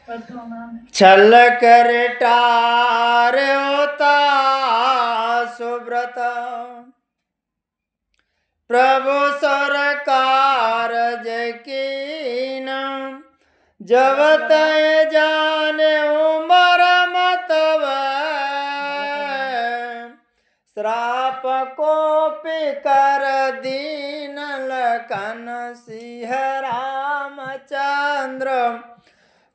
छल कर टार होता सुब्रत प्रभु सरकार जकीन जब तय जाने उमर मतव श्राप को पिकर दीन लखन सिंह रामचंद्र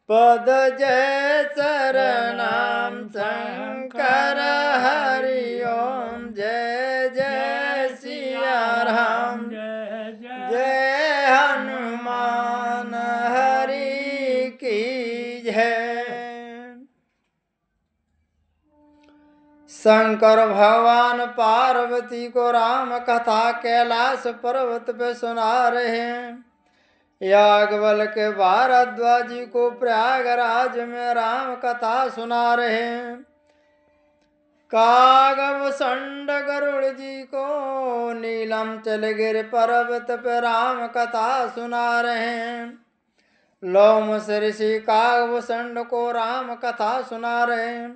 पद जय शरणम शंकर हरि ओम जय जय सिया राम जय हनुमान हरि की जय। शंकर भगवान पार्वती को राम कथा कैलाश पर्वत पे सुना रहे हैं। याज्ञवल्क्य के भारद्वाज जी को प्रयागराज में राम कथा सुना रहे हैं। कागव संड गरुड़ जी को नीलम गिर पर्वत पर राम कथा सुना रहे हैं। लोम ऋषि कागव संड को राम कथा सुना रहे हैं।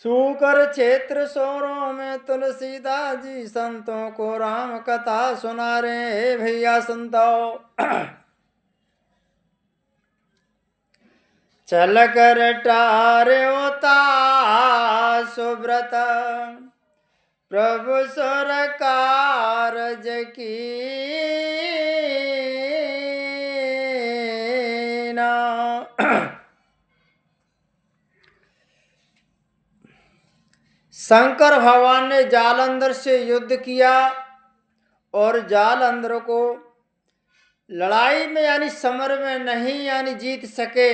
सूकर क्षेत्र सोरों में तुलसीदास जी संतों को राम कथा सुना रहे हैं। भैया संतों, चल कर टारे होता सुब्रत प्रभु सरकार जकीना शंकर भगवान ने जालंधर से युद्ध किया और जालंधर को लड़ाई में यानी समर में नहीं यानी जीत सके।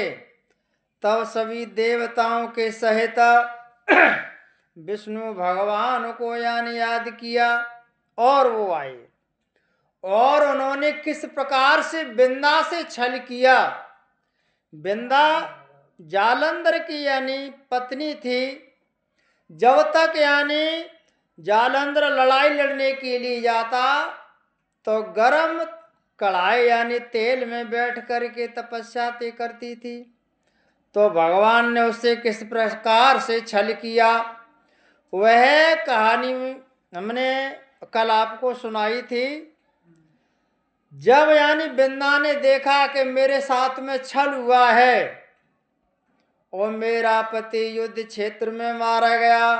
तब सभी देवताओं के सहित विष्णु भगवान को यानी याद किया और वो आए और उन्होंने किस प्रकार से बिंदा से छल किया। बिंदा जालंधर की यानी पत्नी थी। जब तक यानी जालंधर लड़ाई लड़ने के लिए जाता तो गरम कढ़ाई यानी तेल में बैठ करके तपस्या करती थी। तो भगवान ने उससे किस प्रकार से छल किया वह कहानी हमने कल आपको सुनाई थी। जब यानी बिंदा ने देखा कि मेरे साथ में छल हुआ है और मेरा पति युद्ध क्षेत्र में मारा गया,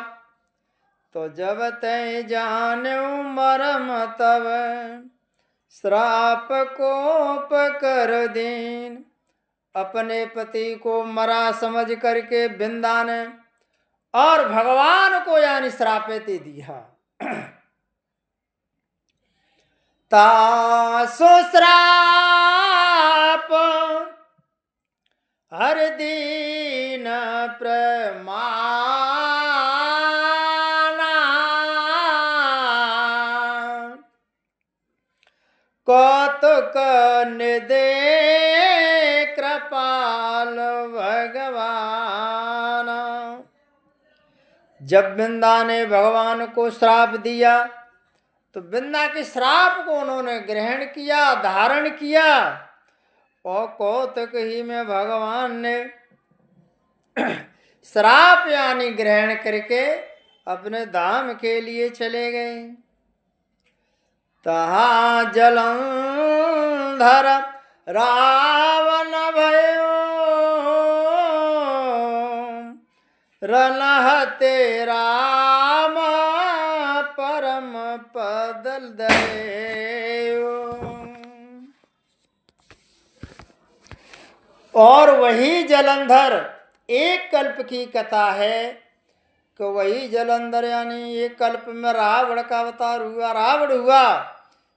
तो जब तय जाने मरम तब श्राप को पकर दीन। अपने पति को मरा समझ करके बिंदा ने और भगवान को यानी श्राप दे दिया। तासो श्राप हर दीन प्रमाना कौतुक निदे कृपाल भगवान। जब बिंदा ने भगवान को श्राप दिया तो बिंदा के श्राप को उन्होंने ग्रहण किया, धारण किया और कौतुक ही में भगवान ने श्राप यानी ग्रहण करके अपने धाम के लिए चले गए। तहा जलंधर रावण भयो रनहते राम परम पदल दयो। और वही जलंधर एक कल्प की कथा है कि वही जलंधर यानी एक कल्प में रावण का अवतार हुआ, रावण हुआ,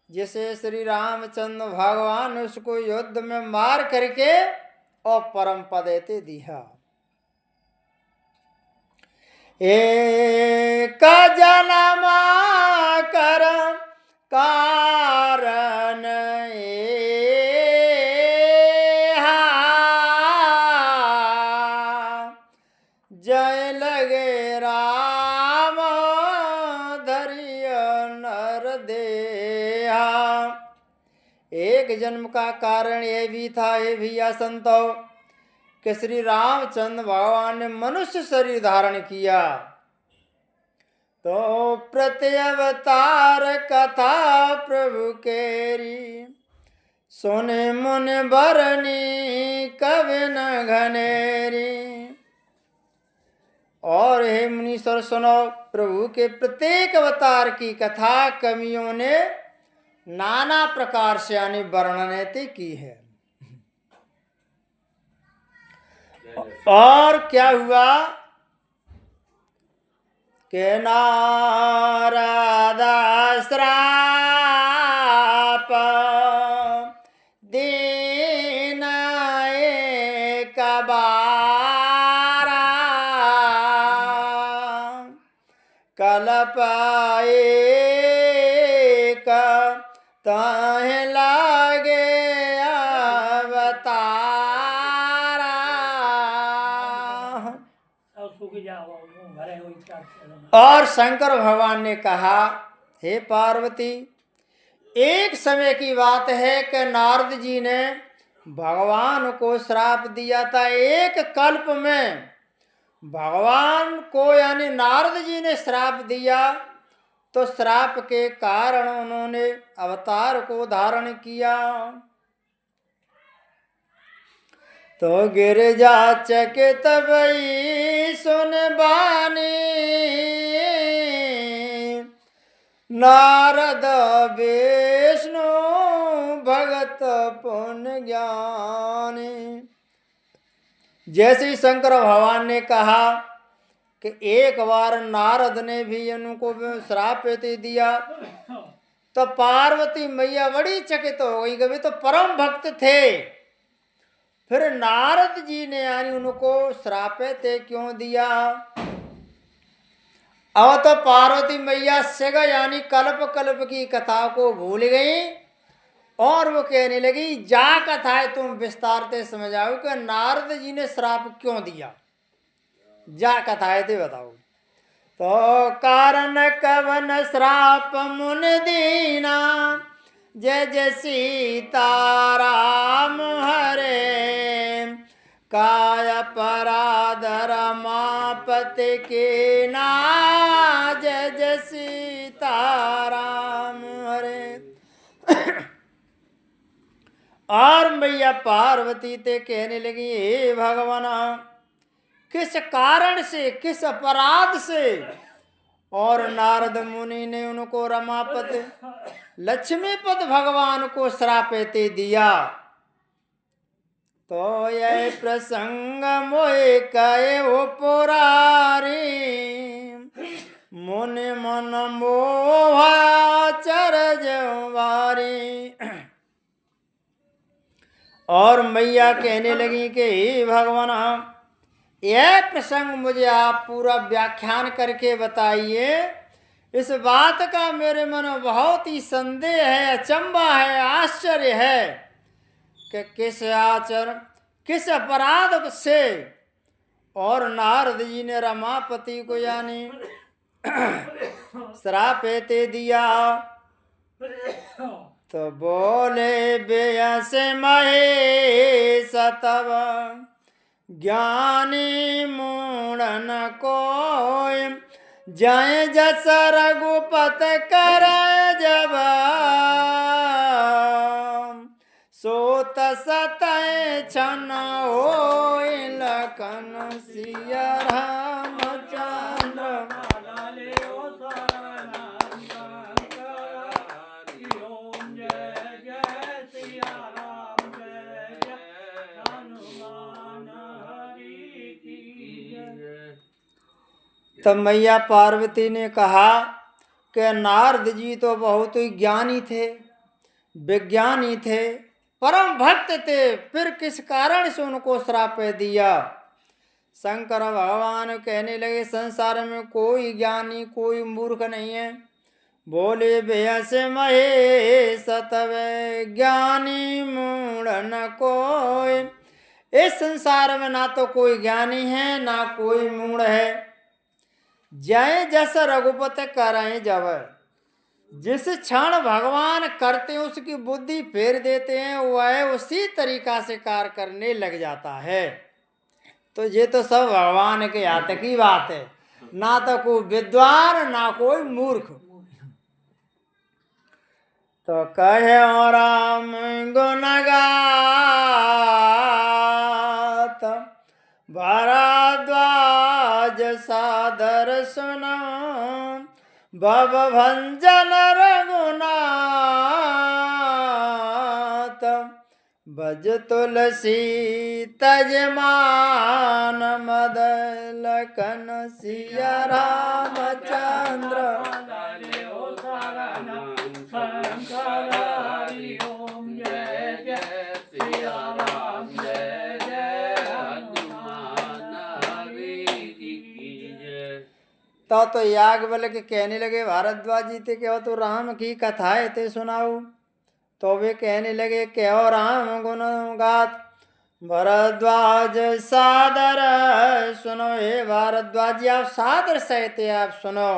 जिसे श्री रामचंद्र भगवान उसको युद्ध में मार करके और परम पद देते दिया। एक जन्म कर कारण जय लगे राम धरिय नर देहा। एक जन्म का कारण ये भी था, ये भैया संतो, कि श्री रामचंद्र भगवान ने मनुष्य शरीर धारण किया। तो प्रत्यवतार कथा प्रभु केरी, सुने मुन बरनी कवि न घनेरी। और हे मुनीश्वर सुनो, प्रभु के प्रत्येक अवतार की कथा कवियों ने नाना प्रकार से यानी वर्णन की है। और क्या हुआ के नारद श्राप दीन एक बारा, कल्प एक ताहि लागे अवतारा। और शंकर भगवान ने कहा, हे पार्वती, एक समय की बात है कि नारद जी ने भगवान को श्राप दिया था। एक कल्प में भगवान को यानी नारद जी ने श्राप दिया, तो श्राप के कारण उन्होंने अवतार को धारण किया। तो गिरजा चकित भई सुन बानी, नारद विष्णु भगत पुण्य ज्ञानी। जैसे ही शंकर भगवान ने कहा कि एक बार नारद ने भी उनको श्राप दे दिया, तो पार्वती मैया बड़ी चकित हो गई। कभी तो परम भक्त थे, फिर नारद जी ने यानी उनको श्राप क्यों दिया। अब तो पार्वती मैया से यानी कल्प कल्प की कथा को भूल गई और वो कहने लगी, जा कथा तुम विस्तार से समझाओ कि नारद जी ने श्राप क्यों दिया, जा कथाएं थे बताओ। तो कारण कवन श्राप मुन दीना, जय जय सीताराम हरे। काय अपराध रमापति के ना, जय जय सीताराम हरे। और मैया पार्वती ते कहने लगी, हे भगवान, किस कारण से, किस अपराध से। और नारद मुनि ने उनको रमापति लक्ष्मीपति भगवान को श्राप दिया। तो यह प्रसंग मोहे कहे हो पुरारी, मुनि मन मोहा चरज वारी। और मैया कहने लगी कि हे भगवान, यह प्रसंग मुझे आप पूरा व्याख्यान करके बताइए। इस बात का मेरे मन में बहुत ही संदेह है, अचंबा है, आश्चर्य है कि किस अपराध से और नारद जी ने रमापति को यानी श्राप दे दिया। तो बोले बेयस महेश तब ज्ञानी मूढ़न कोय, जय जस रघुपत कर जब सोत सतय छन होय लखन सिया रामचंद्र। तब मैया पार्वती ने कहा कि नारद जी तो बहुत ही ज्ञानी थे, विज्ञानी थे, परम भक्त थे, फिर किस कारण से उनको श्राप दिया। शंकर भगवान कहने लगे, संसार में कोई ज्ञानी कोई मूर्ख नहीं है। बोले बेयस महेश तब ज्ञानी मूढ़न कोई। इस संसार में ना तो कोई ज्ञानी है ना कोई मूढ़ है। जय जस रघुपति करें जब, जिस क्षण भगवान करते हैं उसकी बुद्धि फेर देते हैं, वह उसी तरीका से कार्य करने लग जाता है। तो ये तो सब भगवान के हाथ की बात है, ना तो कोई विद्वान ना कोई मूर्ख। तो कहे और राम गुण गात, भारद्वाज सादर सुनो, भव भंजन रघुनाथ, भज तुलसी तजमान मद लखन सिया रामचंद्र। तो याज्ञवल्क्य के कहने लगे भारद्वाज जी थे कहो तो राम की कथाएं थे सुनाऊ। तो वे कहने लगे कहो राम गुण गात, भारद्वाज सादर सुनो। हे भारद्वाज जी आप सादर सहित आप सुनो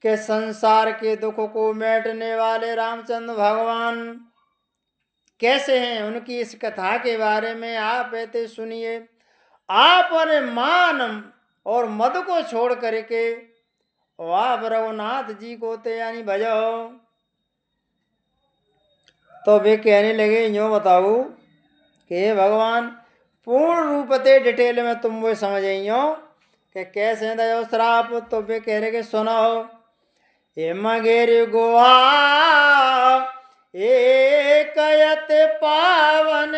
कि संसार के दुख को मिटने वाले रामचंद्र भगवान कैसे हैं, उनकी इस कथा के बारे में आप कहते सुनिए। आप और मान और मद को छोड़ करके आप रघुनाथ जी को ते यानी भजो। तो वे कहने लगे यूँ बताओ कि हे भगवान पूर्ण रूप ते डिटेल में तुम वो समझ हो कि कैसे दयो श्राप। तो वे कह रहे कि सुनो। हे मगेर गुहा एकयत पावन,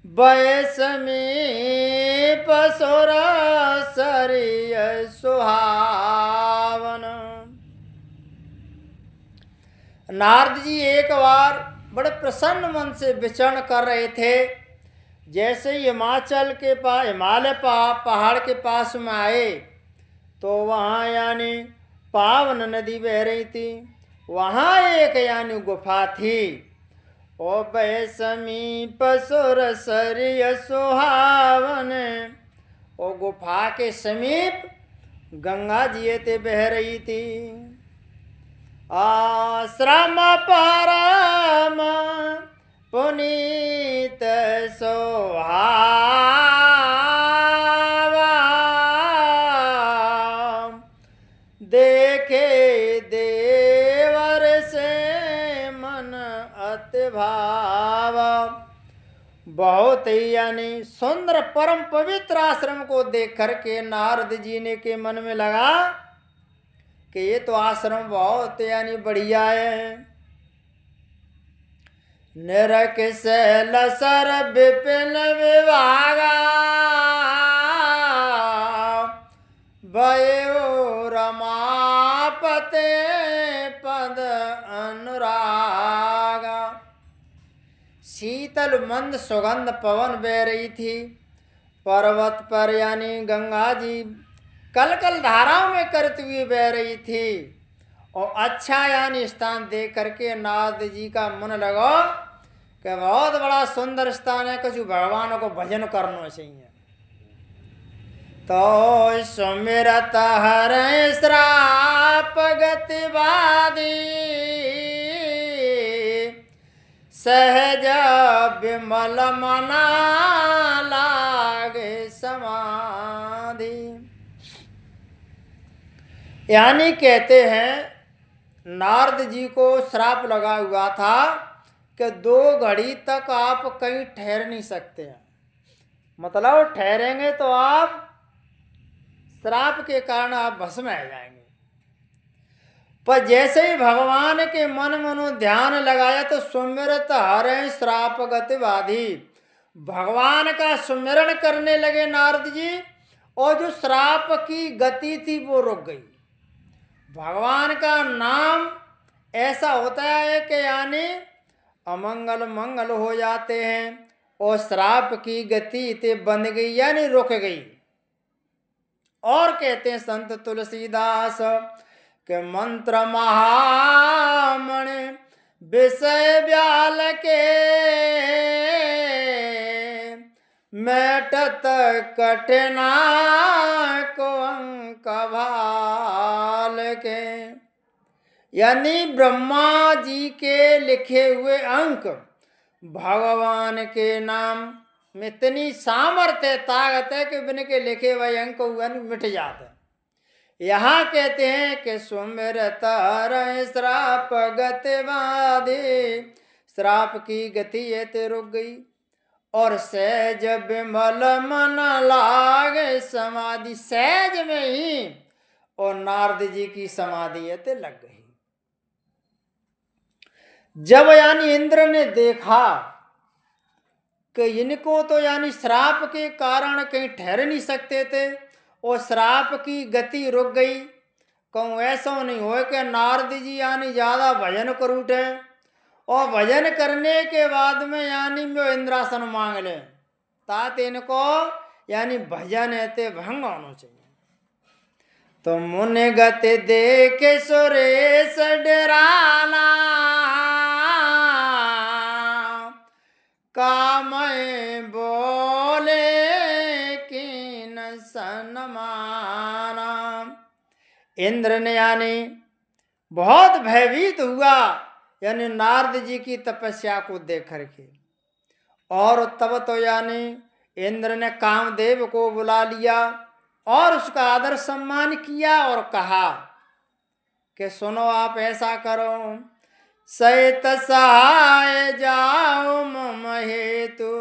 बयस में पसुर सरिय सुहावन। नारद जी एक बार बड़े प्रसन्न मन से विचरण कर रहे थे। जैसे ही हिमाचल के पास हिमालय पहाड़ के पास में आए तो वहाँ यानी पावन नदी बह रही थी। वहाँ एक यानी गुफा थी। ओ बह समीप सुर सरिय सुहावन, ओ गुफा के समीप गंगा जी ते बह रही थी। आश्रम परम पुनीत सोहावा, देखे देवर से मन अति भावा। बहुत ही यानी सुंदर परम पवित्र आश्रम को देख करके नारद जी ने के मन में लगा कि ये तो आश्रम बहुत यानी बढ़िया है। निरख शैल सर विपिन विभागा, भयो रमापते पद अनुरागा। शीतल मंद सुगंध पवन बह रही थी। पर्वत पर यानी गंगा जी कल कल धाराओं में करती हुई बह रही थी। और अच्छा यानी स्थान देख करके नारद जी का मन लगा कि बहुत बड़ा सुंदर स्थान है, कुछ भगवान को भजन करना चाहिए। तो सुमिरत हर श्राप गतिवादी, सहज विमल मना लागे समाधि। यानी कहते हैं नारद जी को श्राप लगा हुआ था कि 2 घड़ी तक आप कहीं ठहर नहीं सकते हैं। मतलब ठहरेंगे तो आप श्राप के कारण आप भस्म आ जाएंगे। पर जैसे ही भगवान के मन मनो ध्यान लगाया तो सुमिरत हरे श्राप गतिवादी, भगवान का सुमिरन करने लगे नारद जी और जो श्राप की गति थी वो रुक गई। भगवान का नाम ऐसा होता है कि यानी अमंगल मंगल हो जाते हैं और श्राप की गति ते बंद गई यानी रुक गई। और कहते हैं संत तुलसीदास के मंत्र महामण विषय व्याल के, मैटत कठिना को अंक भाल के। यानी ब्रह्मा जी के लिखे हुए अंक भगवान के नाम में इतनी सामर्थ्य ताकत है कि बिन के लिखे हुए अंक मिट जाते। यहाँ कहते हैं कि सुमिरत रहे श्राप गति बाधे, श्राप की गति ये ते रुक गई और सहज विमल मन लागे समाधि, सहज में ही और नारद जी की समाधि ये ते लग गई। जब यानी इंद्र ने देखा कि इनको तो यानी श्राप के कारण कहीं ठहर नहीं सकते थे और श्राप की गति रुक गई, कहूँ ऐसा नहीं हो कि नारद जी यानी ज़्यादा भजन कर उठे और भजन करने के बाद में यानी मैं इंद्रासन मांग ले, ताते इनको यानी भजन ऐते भंग होना चाहिए। तो मुनि गति देखे सुरेश डराला, कामय बोले कीन सनमाना। इंद्र ने यानी बहुत भयभीत हुआ यानी नारद जी की तपस्या को देख करके, और तब तो यानी इंद्र ने कामदेव को बुला लिया और उसका आदर सम्मान किया और कहा कि सुनो आप ऐसा करो, सहित सहाय जाओ मम हेतु,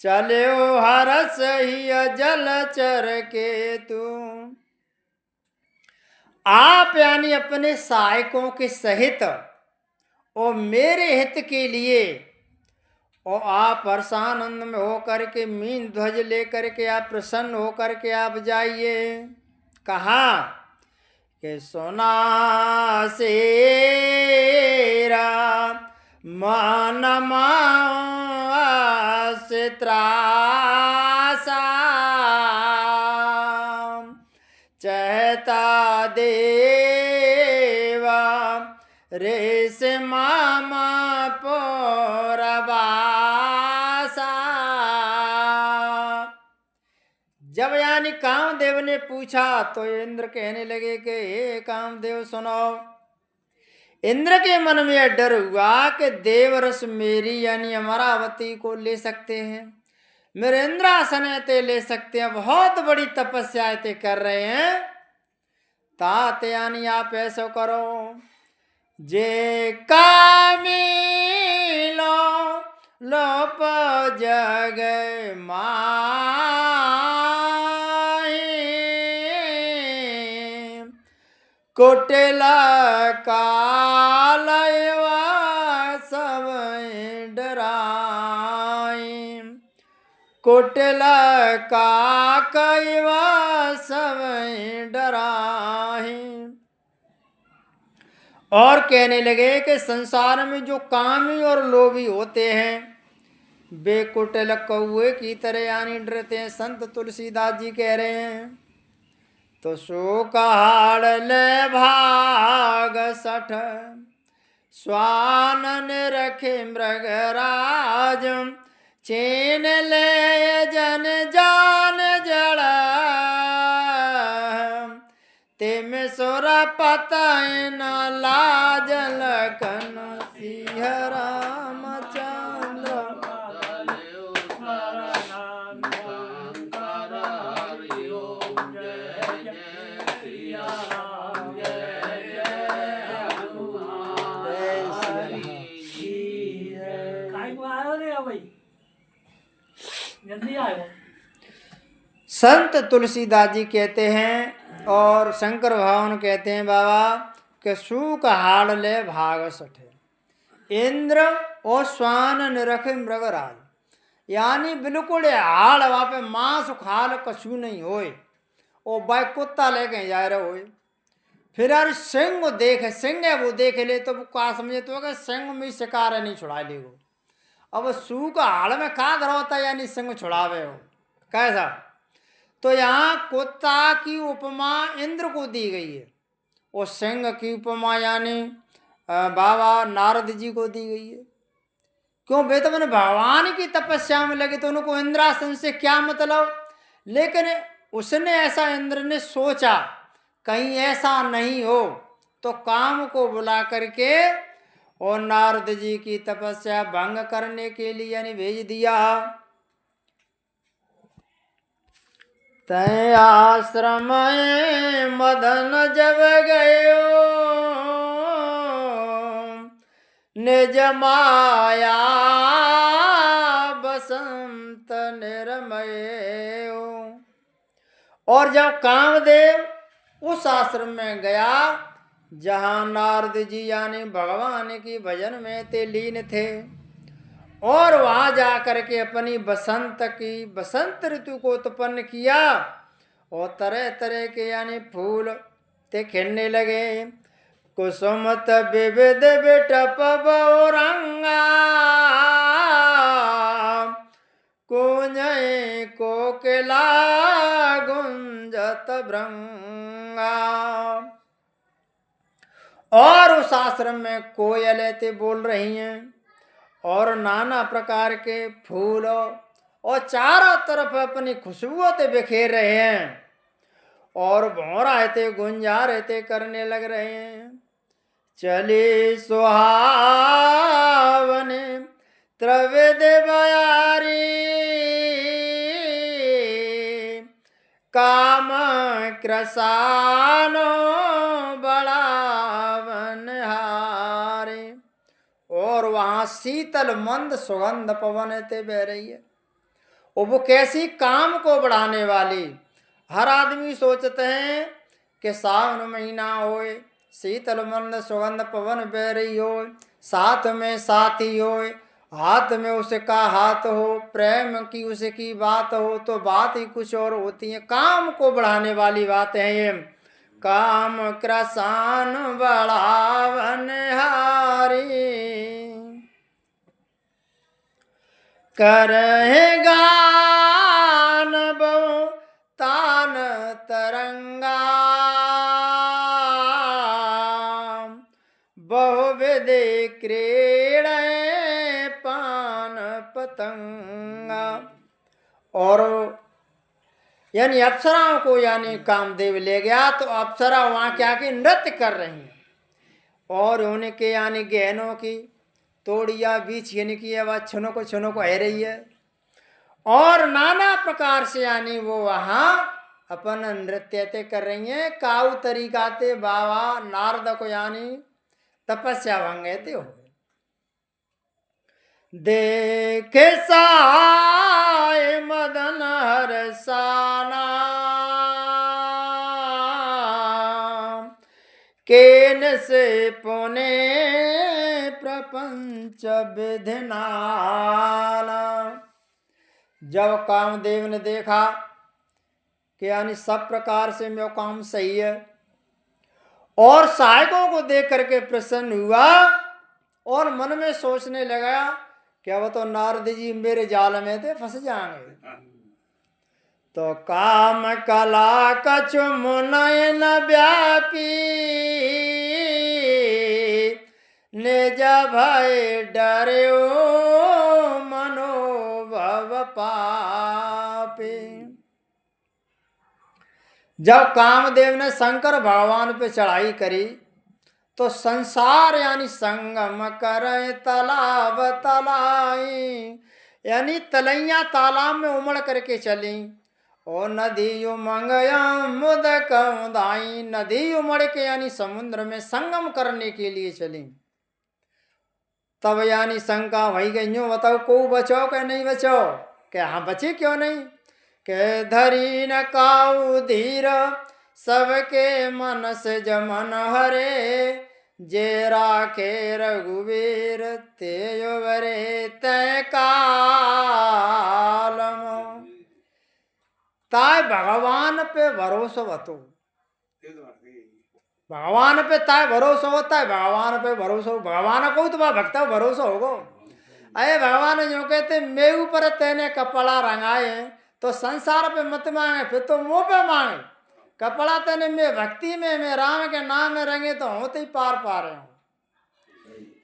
चलो हरस ही जल चर के तू। आप यानी अपने सहायकों के सहित और मेरे हित के लिए और आप हर्षानंद में होकर के मीन ध्वज लेकर के आप प्रसन्न होकर के आप जाइए। कहा कि सोना सेरा मान से त्रासा, चहता देवा रेस मामा पोरबासा। जब यानी कामदेव ने पूछा तो इंद्र कहने लगे कि हे कामदेव सुनो। इंद्र के मन में यह डर हुआ कि देवरस मेरी यानी अमरावती को ले सकते हैं, मेरे इंद्रासन ते ले सकते हैं, बहुत बड़ी तपस्या ते कर रहे हैं। तात यानी आप ऐसा करो, जे कामिलो लोप जग माही, कुटिला कालयवा सब डराई, कुटिला का कैवा सब डराई। और कहने लगे कि संसार में जो कामी और लोभी होते हैं वे कुटिल कौए की तरह यानी डरते हैं। संत तुलसीदास जी कह रहे हैं, तो सो कहाड़ ले भाग सठ, स्वानन रखे मृगराज, चैन ले जन जान जड़, तेम सोरा पता न लाज लखन सिंह रामचंद्र। संत तुलसीदास जी कहते हैं और शंकर भगवान कहते हैं बाबा के सूक हाड़ ले भाग सठे, इंद्र और स्वान निरख मृगराज, यानी बिल्कुल हाड़ वहाँ पे मांस खाल कछु नहीं होए और बाई कुत्ता लेके जा रहे होए। फिर यार सिंह देखे, सिंह है वो देख ले तो क्या समझे तो कि सिंह में शिकार नहीं छुड़ा ले वो। अब सूक हाड़ में कहा धरा होता है यानी सिंह छुड़ावे हो कैसा। तो यहाँ कुत्ता की उपमा इंद्र को दी गई है और सिंह की उपमा यानी बाबा नारद जी को दी गई है। क्यों वे तो मैंने भगवान की तपस्या में लगे तो उनको इंद्रासन से क्या मतलब। लेकिन उसने ऐसा इंद्र ने सोचा कहीं ऐसा नहीं हो तो काम को बुला करके और नारद जी की तपस्या भंग करने के लिए यानी भेज दिया। तय आश्रम मदन जब गयो, निज माया बसंत निर्मय। और जब कामदेव उस आश्रम में गया जहां नारद जी यानी भगवान की भजन में ते लीन थे, और वहां जाकर के अपनी बसंत ऋतु को उत्पन्न किया, और तरह तरह के यानी फूल ते खिलने लगे। कुसुमत विविध बिटप बहुरंगा, कुंजय कोकिला गुंजत भृंगा। और उस आश्रम में कोयलें ते बोल रही हैं, और नाना प्रकार के फूल और चारों तरफ अपनी खुशबुओं ते बिखेर रहे हैं, और भौरा ते गुंजा रहते करने लग रहे हैं। चले सुहावने त्रिविध बयारी, काम क्रसानो बढ़ावन हारे। और वहां शीतल मंद सुगंध पवन ते बह रही है, और वो कैसी काम को बढ़ाने वाली। हर आदमी सोचते हैं कि सावन महीना होए, शीतल मंद सुगंध पवन बह रही हो, साथ में साथी होए, हाथ में उसका हाथ हो, प्रेम की उसकी बात हो, तो बात ही कुछ और होती है। काम को बढ़ाने वाली बातें हैं ये। काम क्रसान बढ़ावन हारी, करहेगा बहु तान तरंगा, बहुविधि क्रीड़ पान पतंगा। और यानी अप्सराओं को यानी कामदेव ले गया, तो अप्सरा वहां क्या की नृत्य कर रही हैं, और उनके यानी गहनों की तोड़िया भी छीन की आवाज छुनो को है रही है, और नाना प्रकार से यानी वो वहां अपन नृत्य ते कर रही हैं। काउ तरीका ते बाबा नारद को यानी तपस्या भंगे ते हो। देख साय मदन हरसाना, केन से पुने प्रपंच विधिनाला। जब कामदेव ने देखा कि यानी सब प्रकार से मेरा काम सही है, और सहायकों को देख करके प्रसन्न हुआ, और मन में सोचने लगा क्या वो तो नारद जी मेरे जाल में थे फंस जाएंगे। तो काम कला कछु मुनयन व्यापी, निज भय डर्यो मनोभव पापी। जब कामदेव ने शंकर भगवान पे चढ़ाई करी, तो संसार यानी संगम करे तालाब तलाई, यानी तलैया तालाब में उमड़ करके चली, और नदी उमंग मुदक उदाई, नदी उमड़ के यानी समुद्र में संगम करने के लिए चली। तब यानी शंका वही गई, यूं बताओ को बचो क्या नहीं बचो, क्या हाँ बचे क्यों नहीं, के धरी न काऊ धीर सबके मन से जमन हरे, जे राखे रघुवीर तेयो वरे तय कालम। ताय भगवान पे भरोसा बतो, भगवान पे ताय भरोसा होता है, भगवान पे भरोसा, भगवान को तो भक्त भरोसा होगा। अरे भगवान जो कहते मेरे ऊपर तेने कपड़ा रंगाए, तो संसार पे मत मांगे, फिर तो मुंह पे मांगे। कपड़ा तेने मैं भक्ति में मैं राम के नाम में रंगे, तो होते ही पार पा रहे हो।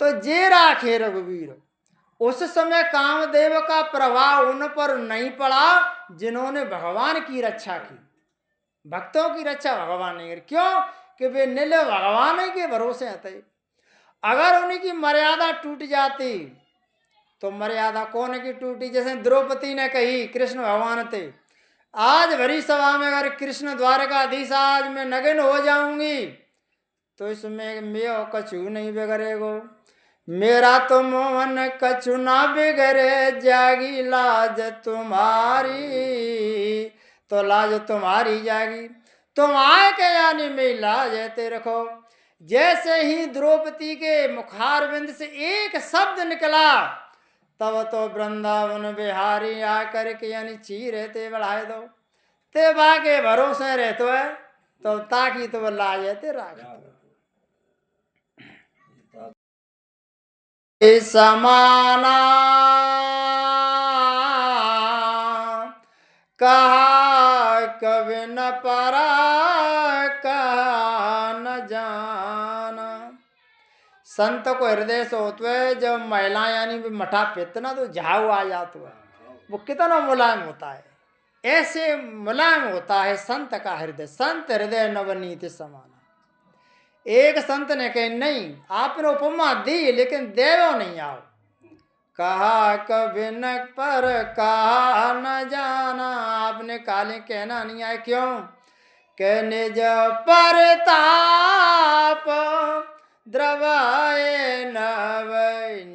तो जे राखे रघुवीर, उस समय कामदेव का प्रभाव उन पर नहीं पड़ा जिन्होंने भगवान की रक्षा की। भक्तों की रक्षा भगवान नहीं करी, क्यों कि वे नील भगवान के भरोसे आते। अगर उनकी मर्यादा टूट जाती तो मर्यादा कौन की टूटी? जैसे द्रौपदी ने कही कृष्ण भगवान थे, आज भरी सभा में अगर कृष्ण द्वारकाधीश आज मैं नग्न हो जाऊंगी तो इसमें मैं कछु नहीं बिगड़ेगो, मेरा तो मोहन कछु ना बिगड़े, जागी लाज तुम्हारी तो लाज तुम्हारी जागी, तुम आए के यानी मैं लाज ते रखो। जैसे ही द्रौपदी के मुखारविंद से एक शब्द निकला तब तो वृंदावन बिहारी आकर के यानी चीरे ते बढ़ाए दो ते बाके भरोसे रहते है तो ताकि तो लाज ते राख समाना कहा कभी न परा कहा न जाना। संत को हृदय से होते है जब महिला यानी मठा पितना तो झाऊ आ जाता है, वो कितना मुलायम होता है, ऐसे मुलायम होता है संत का हृदय। संत हृदय नवनीत समाना। एक संत ने कहे नहीं आपने उपमा दी लेकिन देवो नहीं आओ, कहा कभी न पर कहा न जाना, आपने काले कहना नहीं आए क्यों? कहने जो परताप द्रवाए नवनीता,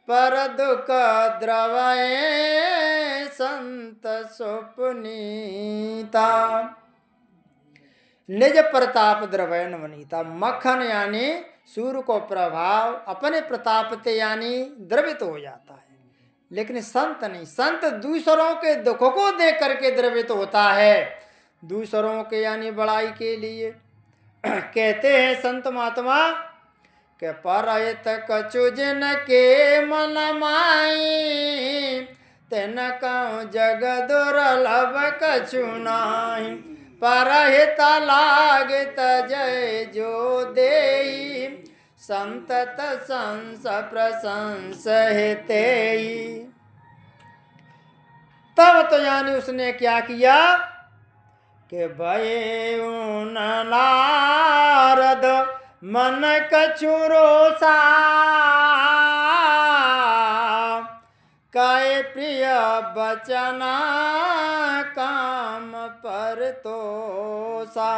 पर दुख द्रवाए संत सुपनीता। निज प्रताप द्रवय नवनीता। मक्खन यानी सूर्य को प्रभाव अपने प्रताप से यानी द्रवित हो जाता है, लेकिन संत नहीं। संत दूसरों के दुखों को देख करके द्रवित होता है, दूसरों के यानी बड़ाई के लिए। कहते हैं संत महात्मा के परहित कछु जिन के मन माई, तेन कहूँ जग दुर्लभ कछु नाही, परहित लागत जय जो देई, संतत संस प्रशंस हेतेई। तब तो यानी उसने क्या किया कि भय उन नारद मन कछु रोसा, काय प्रिय बचना काम पर तोसा।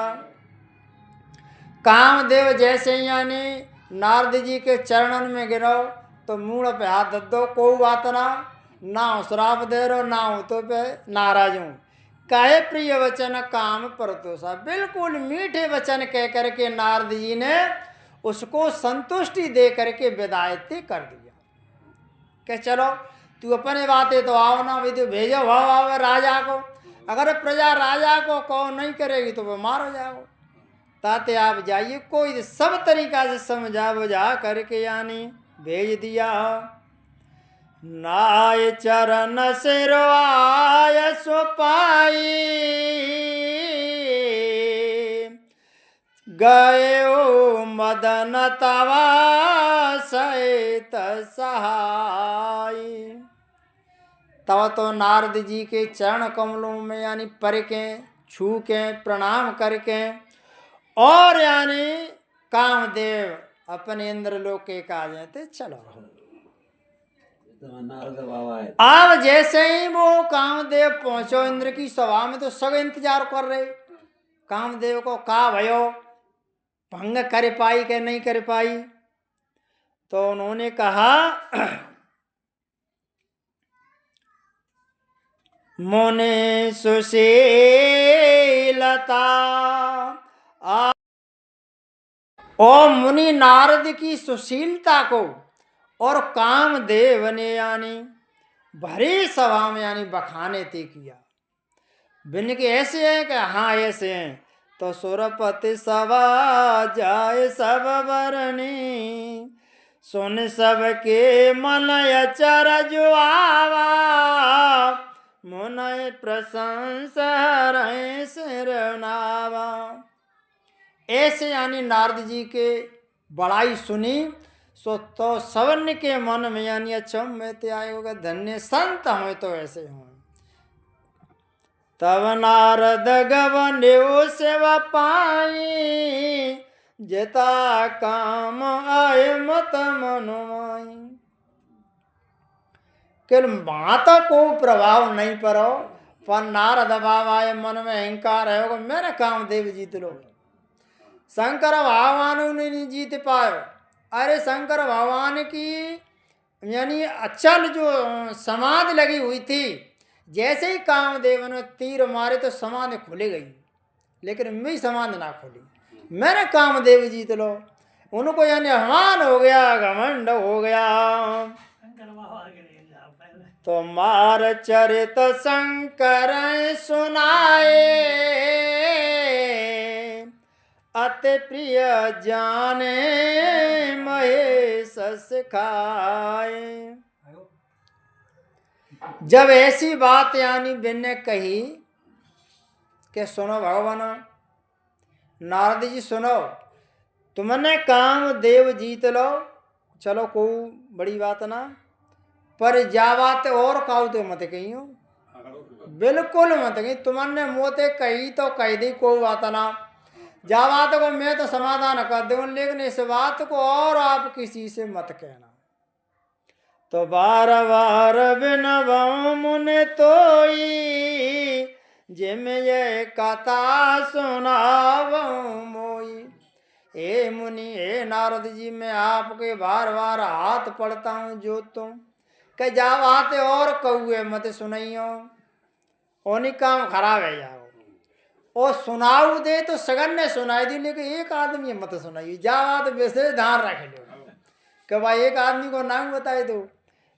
कामदेव जैसे यानी नारद जी के चरणन में गिरो तो मूड़ पे हाथ धर दो, कोई बात ना श्राप दे रो ना हो तो पे नाराज हूँ। कहे प्रिय वचन काम परतोषा, बिल्कुल मीठे वचन कह करके नारद जी ने उसको संतुष्टि दे करके विदायती कर दिया कि चलो तू अपने बातें तो आओ ना, विधि भेजो भाव आओ राजा को, अगर प्रजा राजा को कहो नहीं करेगी तो बीमार हो जाओ, ताते आप जाइए। कोई सब तरीका से समझा बुझा करके यानी भेज दिया। नाय चरण सिरवाय सुपाई, गए ओ मदन तवा सहित सहाय। तब तो नारद जी के चरण कमलों में यानी पर के छू के प्रणाम करके और यानी कामदेव अपने इंद्रलोक के काज थे चलो। अब जैसे ही वो कामदेव पहुंचो इंद्र की सभा में तो सब इंतजार कर रहे कामदेव को, का भयो भंग कर पाई के नहीं कर पाई। तो उन्होंने कहा मोने सुशीलता, और मुनि नारद की सुशीलता को और कामदेव ने यानी भरी सभा में यानी बखाने ते किया। बिन के ऐसे हैं कि हाँ ऐसे हैं। तो सुरपति सभा जाए सब बरनी, सुन सबके मन अचर जो आवा, मुनय प्रशंसा रहे सिरनावा। ऐसे यानी नारद जी के बड़ाई सुनी सो तो सवर्ण के मन में यानी अच्छा में ते आए होगा, धन्य संत हो तो ऐसे हों। तब नारद गवने सेवा पाई, जेता काम आए मत मनुमाई। केवल माता को प्रभाव नहीं पड़ो, पर नारद बाबा मन में अहंकार है, मैंने कामदेव जीत लो। शंकर भगवान ने नहीं जीत पाए। अरे शंकर भगवान की यानी अचल जो समाधि लगी हुई थी, जैसे ही कामदेव ने तीर मारे तो समाधि खुली गई, लेकिन मैं समाधि ना खुली। मैंने कामदेव जीत लो। उनको यानी अभिमान हो गया, घमंड हो गया। तो मार चरित शंकर सुनाए, अति प्रिय जाने महेश सिखाए। जब ऐसी बात यानी बिन ने कही कि सुनो भगवान, नारद जी सुनो, तुमने कामदेव जीत लो, चलो कोई बड़ी बात ना, पर जा बात और काऊ तो मत कही हो, बिल्कुल मत कही। तुमने मोते कही तो कह दी, कोई बात ना, जा बात को मैं तो समाधान कर दूं, लेकिन इस बात को और आप किसी से मत कहना। तो बार बार बिनवाऊं मुने तोई, जिम ये कथा सुनावूं मोई। हे मुनि, हे नारद जी, मैं आपके बार बार हाथ पड़ता हूँ जो तुम कह जा बात और कहुए मत सुनाइयो, ओनी काम खराब है जाओ। और सुनाऊ दे तो सगन ने सुनाई दी, लेकिन एक आदमी मत सुनाइए, जा बात विशेष ध्यान रख लो कि भाई एक आदमी को नाम बताए दो।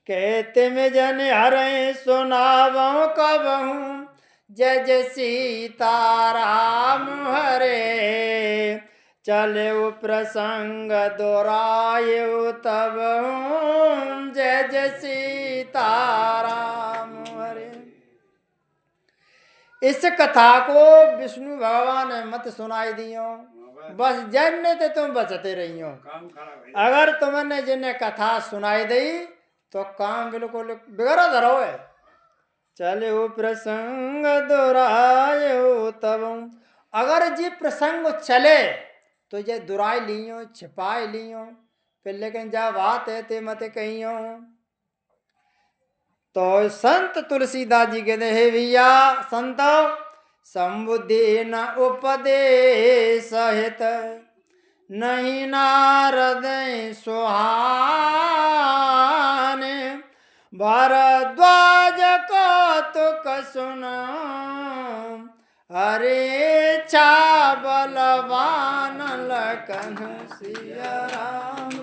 कहते में जन हरे सुनावो कबहूँ, जय जय सीताराम हरे। चले प्रसंग दोहराए तब, जय जय सीताराम हरे। इस कथा को विष्णु भगवान ने मत सुनाई दियो, बस जन्ने ते तुम बचते रहियो। अगर तुमने जिन्हें कथा सुनाई दी तो काम बिल्कुल बिगड़ धरो है। चले प्रसंग दोहराए तब, अगर जी प्रसंग चले तो ये दुराई लियो, छिपाए लियो, फिर लेकिन जा बात है ते मत कहियो। तो संत तुलसीदास जी कहते हे भैया संत, संबुद्धि न उपदेश हित, नहीं नारद सुहाने। भारद्वाज को तुक सुनो, हरे चा बलवान लखन सिया राम।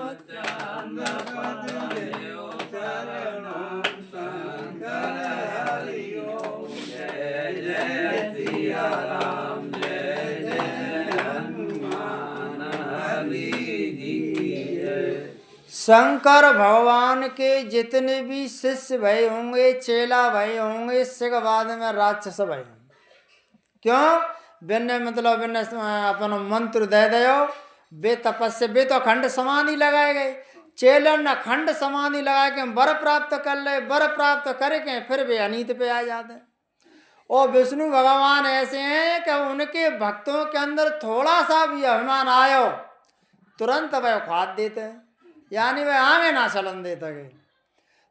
शंकर भगवान के जितने भी शिष्य भय होंगे, चेला भय होंगे, सिख बाद में राक्षस भय होंगे। क्यों? बिन्ने मतलब बिन्ने अपन मंत्र दे दो, बे तपस्या, बे तो अखंड समाधि लगाए गए। चेलन अखंड समाधि लगा के वर प्राप्त कर ले, वर प्राप्त करके फिर वे अनीत पे आ जाते। और विष्णु भगवान ऐसे हैं कि उनके भक्तों के अंदर थोड़ा सा भी अभिमान आयो तुरंत वह खाद देते हैं, यानी वह आगे ना चलन देते गए।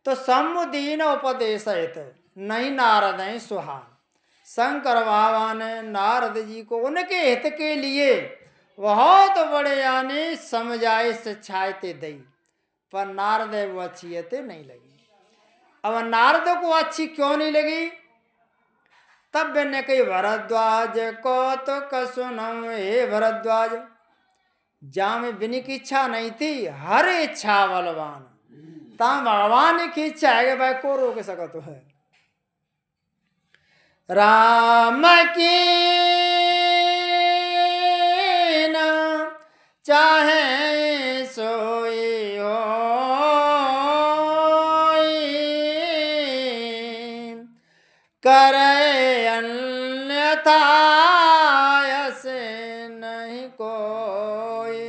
तो समुदीन उपदेश नहीं नारद हैं सुहान। शंकर बाबा ने नारद जी को उनके हित के लिए बहुत बड़े यानी समझाए, शिक्षाएं दी, पर नारद वो अच्छी नहीं लगी। अब नारद को अच्छी क्यों नहीं लगी? तब ने कही भरद्वाज को तो कसुनो, हे भरद्वाज, जा में बिनी की इच्छा नहीं थी, हर इच्छा बलवान। ता भगवान की इच्छा है कि भाई को रोक सकत है। राम की न चाहे सोई हो, करे अन्यथा ऐसे नहीं कोई।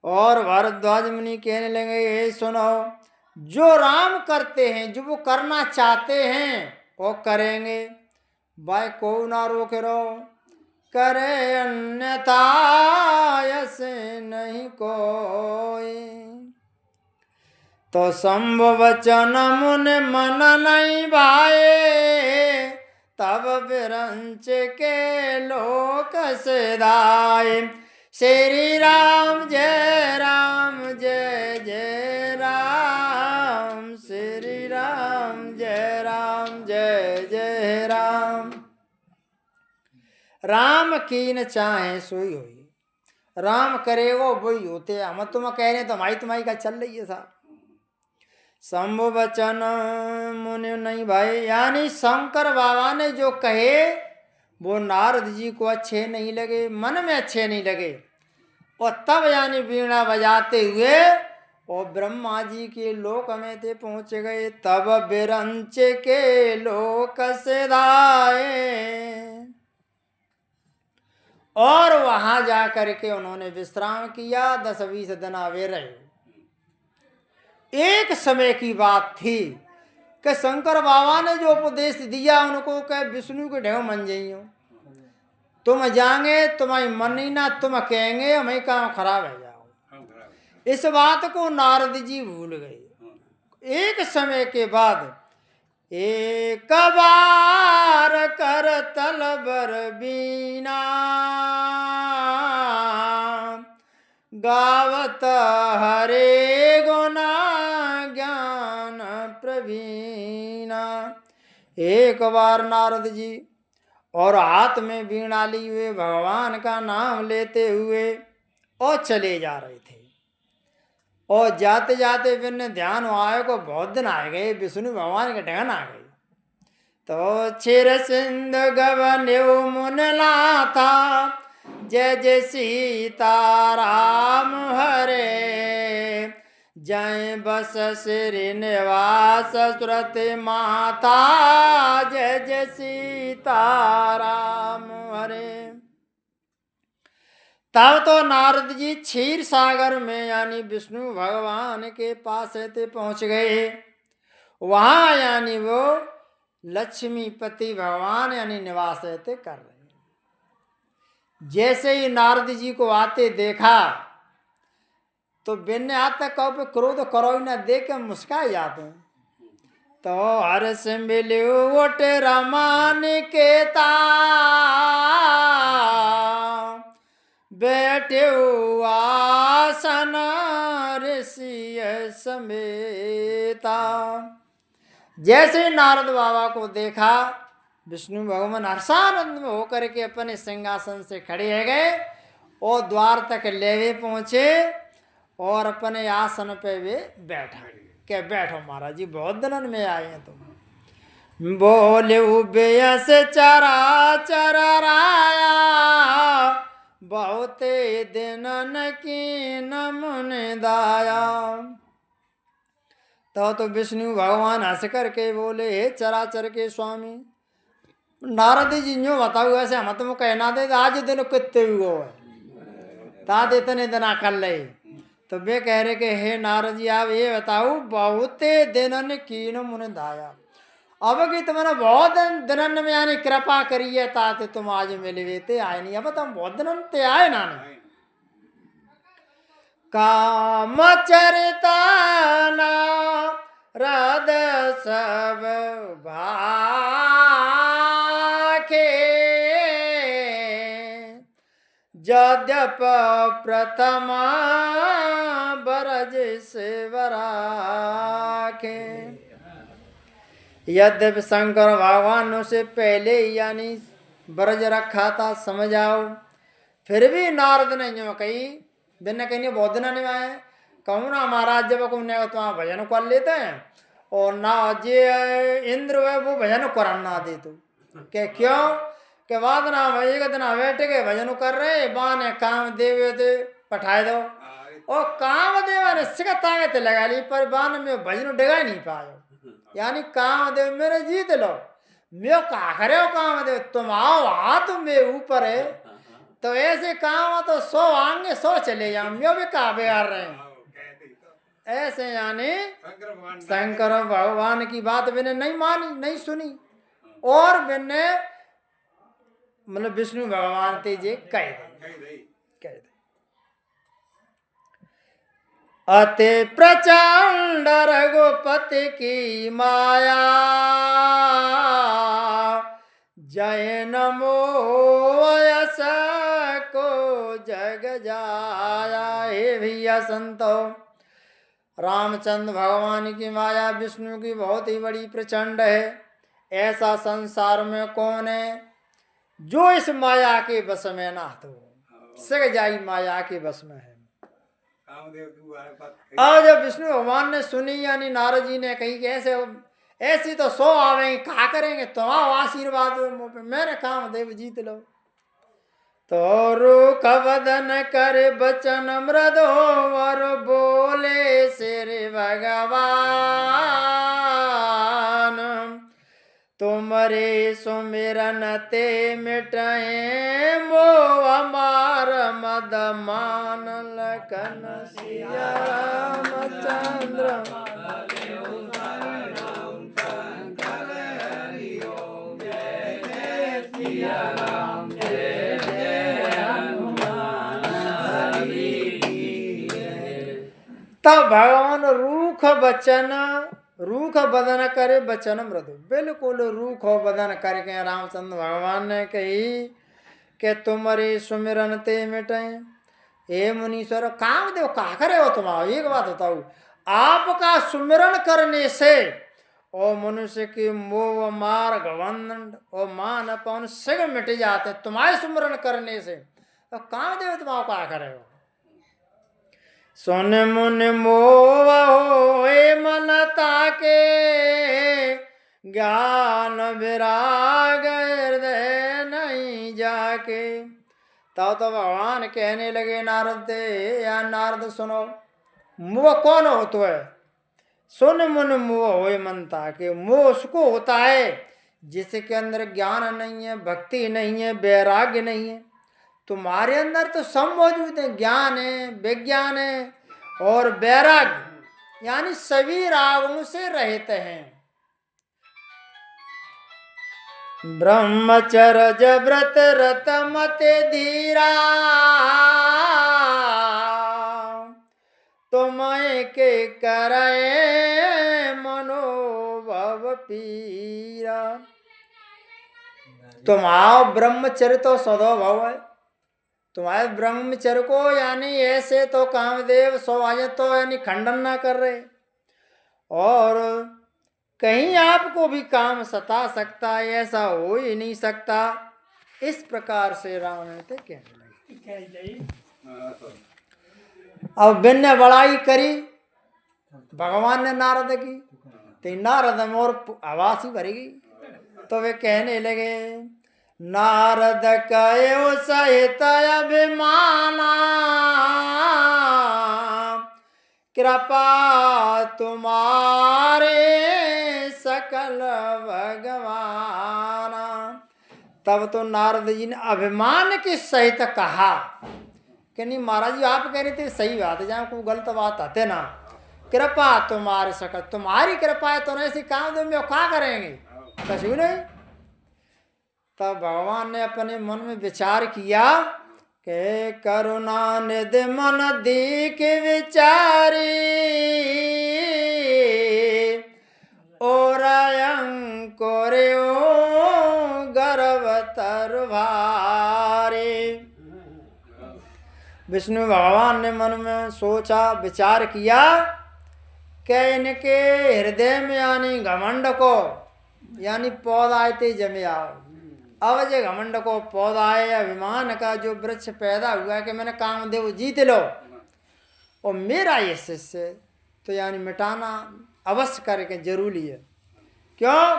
और भरद्वाज मुनि कहने लगे ये सुनो, जो राम करते हैं, जो वो करना चाहते हैं वो करेंगे, भाई को ना रोक रो, करे अन्यथा ऐसे नहीं कोई। तो शंभु वचन मुन मन नहीं भाए, तब विरंच के लोक से दाए। श्री राम जय राम जय जय राम, श्री राम जय जय राम। राम कीन चाहे सोई होई, राम करेगो वही होते। हम तुम कह रहे तो तुम्हारी का चल रही है साहब। शंभु वचन मुनि नहीं भाई, यानी शंकर बाबा ने जो कहे वो नारद जी को अच्छे नहीं लगे, मन में अच्छे नहीं लगे। और तब यानी वीणा बजाते हुए और ब्रह्मा जी के लोक में थे पहुंच गए। तब बिरंच के लोक से दाए, और वहां जाकर के उन्होंने विश्राम किया। 10-20 दिन वे रहे। एक समय की बात थी कि शंकर बाबा ने जो उपदेश दिया उनको कह विष्णु के ढेव मन जाइयो, तुम जाएंगे तुम्हारी मन ही ना, तुम कहेंगे हमें काम खराब है जाओ। इस बात को नारद जी भूल गए। एक समय के बाद एक बार कर तलबर बीना, गावत हरे गुना ज्ञान प्रवीणा। एक बार नारद जी और हाथ में वीणा लिए हुए भगवान का नाम लेते हुए और चले जा रहे थे। और जाते जाते फिर ध्यान आए को बहुत दिन आ गए, विष्णु भगवान के ढंगन आ गए। तो चिर सिंध गवन मुनला था, जय जय सीताराम हरे। जय बस श्रीनिवास सुरत माता, जय जय सीताराम हरे। तब तो नारद जी क्षीर सागर में यानी विष्णु भगवान के पास थे पहुंच गए। वहां यानी वो लक्ष्मीपति भगवान यानी निवास थे कर रहे। जैसे ही नारद जी को आते देखा तो बिन्ने आता कहो पे क्रोध करो ही ना, देख के मुस्काए जाते हैं। तो हर सिंबिलुट रमान के ता, बैठे आसन ऋषि समेता। जैसे नारद बाबा को देखा विष्णु भगवान हर्षानंद में होकर के अपने सिंहासन से खड़े हो गए और द्वार तक लेवे पहुंचे और अपने आसन पे वे बैठा के बैठो महाराज जी, बहुत दिनन में आए हैं तुम। बोले उबेयस चरा चराया, बहुते दिनन की नमन दाया। तो विष्णु भगवान हंस करके बोले, हे चराचर के स्वामी नारद जी यूँ बताओ ऐसे हम तुम कहना दे आज दिन कितने हुए है तात इतने दिन कर ले। तो वे कह रहे कि हे नारद जी आप ये बताओ बहुते दिनन कीन मुन दाया, अब कि तुमने बहुत दिनन में यानी कृपा करी है ताते तुम आज मिले थे आए नहीं। अब तुम बहुत दिनन ते आए ना नहीं। काम चरिता राध सब भाखे, यद्यप प्रथम बरज से वराखे। यद्यप शंकर भगवान से पहले यानी ब्रज रखा था समझ आओ, फिर भी नारद ने यूँ कही दिन कहीं बहुत दिन नहीं आए। कहूँ ना महाराज जब को तो भजन कर लेते हैं और ना जे इंद्र है वो भजन करना दे तो क्या क्यों के बाद ना एक दिन बैठ के भजन कर रहे बाने काम देवे थे पठाए दो और काम देवा ने सिकतागत लगा ली पर बान में भजन डगा नहीं पायो। यानी काम देव मेरे जीत लो मैं का करे हो काम देव तुम आओ हाथ में ऊपर है तो ऐसे काम तो 100 आएंगे 100 चले जाओ मैं भी कहा बिगाड़ रहे हैं। ऐसे यानी शंकर भगवान की बात मैंने नहीं मानी नहीं सुनी और मैंने मतलब विष्णु भगवान ते जे कह दे अति प्रचंड रघुपति की माया जय नमो यस को जग जाया। हे भैया संतो, रामचंद्र भगवान की माया विष्णु की बहुत ही बड़ी प्रचंड है। ऐसा संसार में कौन है जो इस माया के बस में ना हो, सग जाई माया के बस में है। और जब विष्णु भगवान ने सुनी, यानी नारद जी ने कही कि ऐसी तो 100 आवेंगे, कहा करेंगे तुम्हारा आशीर्वाद मैंने कामदेव जीत लो। तो रूख वदन कर बचन मृदो वर बोले श्री भगवान, तुमरे सुमिरन ते मिटाए मोह अमार मद मान लखन सिया रामचंद्र। तब भगवान रूख बदन करे बचन मृदु, बिल्कुल रूख बदन करके रामचंद्र भगवान ने कही कि तुम्हारे सुमिरन ते मिटे। हे मुनीश्वर, कामदेव कहा करे हो तुम्हारा? एक बात बताओ, आपका सुमिरन करने से और मनुष्य की मोह मार घमंड और मान अपन सग मिट जाते तुम्हारे सुमिरन करने से। तो कामदेव तुम्हारा कहा करे हो? सुन मुन मोह होए मनता के ज्ञान विराग हृदय नहीं जाके। तब तो भगवान कहने लगे नारद से, या नारद सुनो, मोह कौन हो तो है? सुन मुन मोह होए मनता के, मोह उसको होता है जिसके अंदर ज्ञान नहीं है, भक्ति नहीं है, वैराग्य नहीं है। तुम्हारे अंदर तो सब मौजूद है, ज्ञान है, विज्ञान है और वैराग्य, यानी सभी रागों से रहते हैं। ब्रह्मचर्य व्रत रत मते धीरा, तुम्हें के करे मनोभव पीरा। तुम्हारा ब्रह्मचर्य तो सदोभव है। तुम्हारे ब्रह्मचर्य को यानी ऐसे तो कामदेव सौभाग्य तो यानी खंडन ना कर रहे, और कहीं आपको भी काम सता सकता है, ऐसा हो ही नहीं सकता। इस प्रकार से राम ने कहने लगे। अब बिन्ने बड़ाई करी भगवान ने नारद की, तो नारद में और आवाज ही भरेगी। तो वे कहने लगे, नारद कयो सहित अभिमाना, कृपा तुम्हारे सकल भगवाना। तब तो नारद जी ने अभिमान के सहित कहा कि नहीं महाराज जी, आप कह रहे थे सही बात है, जहाँ कोई गलत बात आते ना, कृपा तुम्हारे सकल, तुम्हारी कृपा है तो ऐसी काम में क्या करेंगे, कछु नहीं। तब भगवान ने अपने मन में विचार किया कि करुणा निधि मन दीक विचारी, और अंकुर गर्भ तर भारी। विष्णु भगवान ने मन में सोचा, विचार किया कि इनके हृदय में यानी घमंड को यानी पौधा थे जमे आओ। अब जो घमंड को पौधा है, अभिमान का जो वृक्ष पैदा हुआ है कि मैंने कामदेव जीत लो, और मेरा ये शिष्य तो यानी मिटाना अवश्य करके जरूरी है। क्यों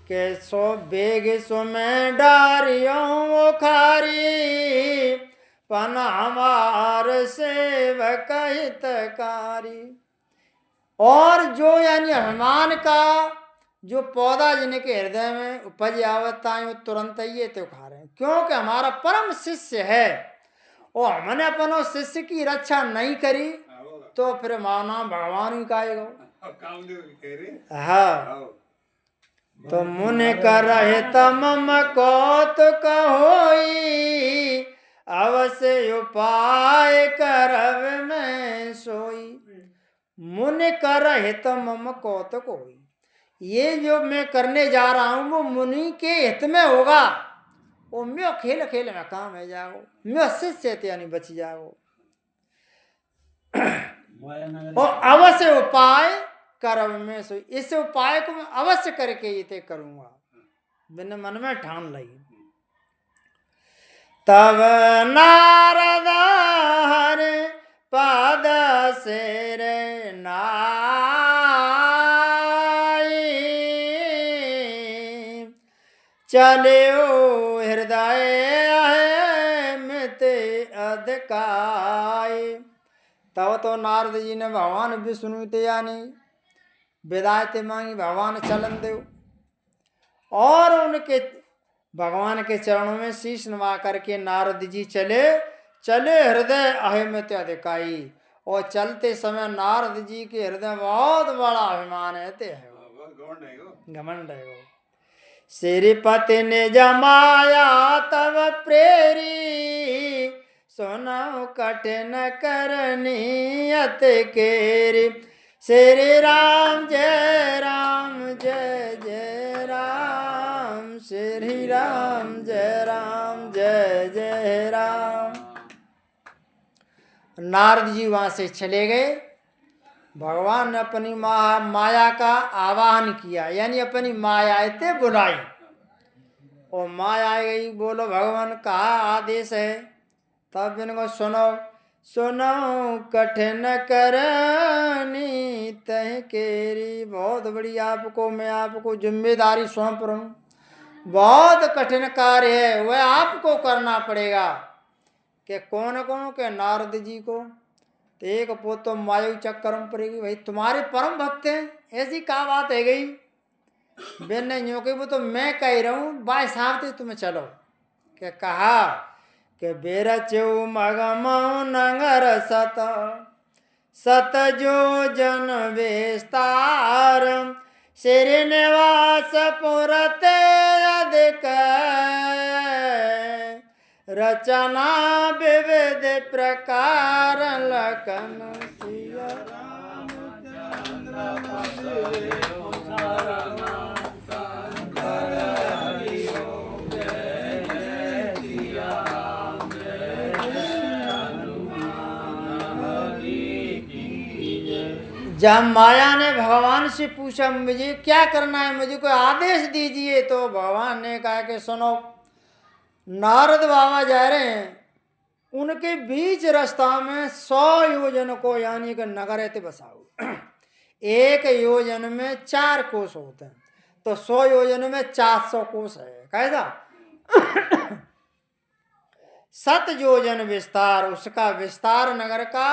कि सो बेग सो में डारियों खारी, पन हमार सेवक हितकारी। और जो यानी अभिमान का जो पौधा जिनके हृदय में उपज आवता है, वो तुरंत ही ये तो खा रहे हैं, क्योंकि हमारा परम शिष्य है और हमने अपनों शिष्य की रक्षा नहीं करी तो फिर माना भगवान ही खाएगा। हाँ, तो मुनि कर हित मम कौतुक होई, अवश्य उपाय करब मैं सोई। मुनि कर हित मम कौतुक होई, ये जो मैं करने जा रहा हूं वो मुनि के हित में होगा। वो म्यो खेल खेल में काम है जाओ, म्यो शिष्य यानी बच जाओ। और अवश्य उपाय करब में सोई, इस उपाय को मैं अवश्य करके ये करूंगा, बिन मन में ठान लगी। तब नारद हरि पद सिर नाई, चलियो हृदय मित अधिकाई। तब तो नारद जी ने भगवान विष्णु ते यानी विदायते मांगी, भगवान चलन दो, और उनके भगवान के चरणों में शीश नवा करके नारद जी चले हृदय अहिमित अधिकाई। और चलते समय नारद जी के हृदय बहुत बड़ा अभिमान है, घमंड है वो। श्रीपति ने जमाया तब प्रेरी, सुनो कठिन करनी अति केरी। श्री राम जय राम जय जय राम, श्री राम जय जय राम। नारद जी वहां से चले गए। भगवान ने अपनी माया का आवाहन किया, यानी अपनी माया इतने बुलाई, और माया आ गई। बोलो भगवान का आदेश है। तब इनको सुनो कठिन करनी तह केरी। बहुत बड़ी आपको मैं आपको जिम्मेदारी सौंप रहा हूँ, बहुत कठिन कार्य है, वह आपको करना पड़ेगा। के कौन के नारद जी को, तो एक पोत तो मायू चक्कर में पड़ेगी। भाई तुम्हारे परम भक्त हैं, ऐसी क्या बात है गई। बेन नहीं के वो तो मैं कह रहा हूँ, बाय साहब तुम्हें चलो। क्या कहा के बेरचो मगमऊ नगर सत जो जन विस्तार। श्रीनिवास पुरते अधिक रचना विविध प्रकार। लखन सिया जब माया ने भगवान से पूछा मुझे क्या करना है, मुझे कोई आदेश दीजिए, तो भगवान ने कहा कि सुनो, नारद बाबा जा रहे हैं, उनके बीच रास्ता में 100 योजन को यानी कि नगर है बसाओ। एक योजन में 4 कोस होते हैं, तो 100 योजन में 400 कोस है। कैसा 7 योजन विस्तार, उसका विस्तार नगर का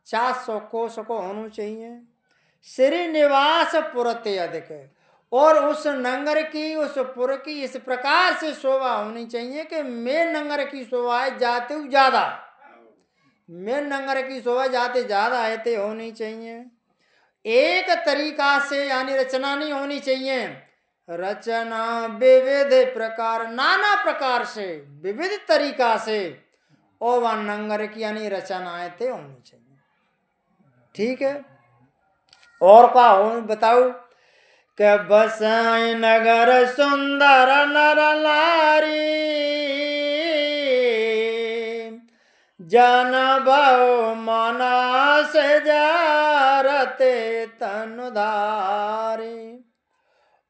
400 कोस को होना चाहिए। श्रीनिवास पुरते अधिक, और उस नगर की उस पुर की इस प्रकार से शोभा होनी चाहिए कि मेन नगर की शोभा जाते ज्यादा, मेन नगर की शोभा जाते ज्यादा है होनी चाहिए। एक तरीका से यानी रचना नहीं होनी चाहिए, रचना विविध प्रकार, नाना प्रकार से विविध तरीका से, और वह नगर की यानी रचनाएं होनी चाहिए। ठीक है, और का हो बताओ के बसाई नगर सुंदर नर नारी। जन बहु मना से जारते तनुधारी।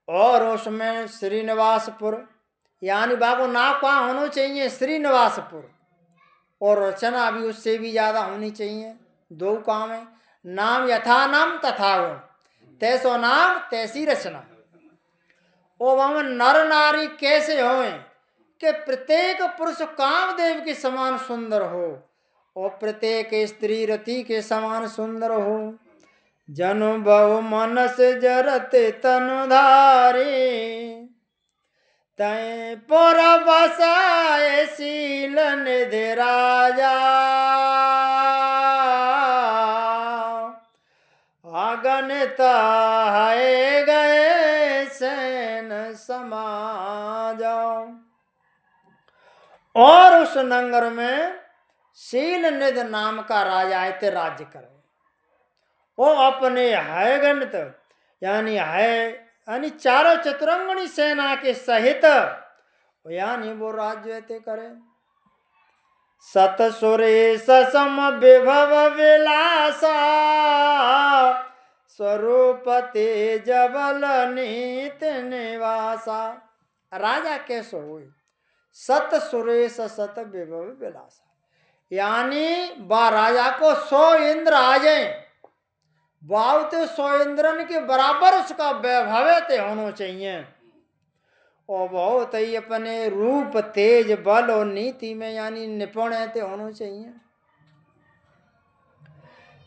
और उसमें श्रीनिवासपुर यानी बाबू नाम कहाँ होना चाहिए, श्रीनिवासपुर, और रचना भी उससे भी ज्यादा होनी चाहिए। 2 काम है, नाम यथा नाम तथा गुण, तैसो नाम तैसी रचना। और वह नर नारी कैसे होए कि प्रत्येक पुरुष कामदेव के समान सुंदर हो, और प्रत्येक स्त्री रति के समान सुंदर हो। जनु बहु मनस जरते तनुधारी। तय पुर बसाए शील निधि राजा। अगणित है गए सेन और उस नगर में शीलनिध नाम का राजा आए राज्य करे। वो अपने है गणित यानी चारों चतुरंगणी सेना के सहित यानी वो राज्य ते करे। सत सुरेश सम विभव विलासा स्वरूप तेज बल नीत निवासा। राजा कैसे हुए? सत सुरेश सत विभव विलासा, यानी बा राजा को 100 इंद्र आ जाए, बहुत 100 इंद्रन के बराबर उसका वैभव ते होना चाहिए, और बहुत ही अपने रूप तेज बल और नीति में यानी निपुण ते होना चाहिए।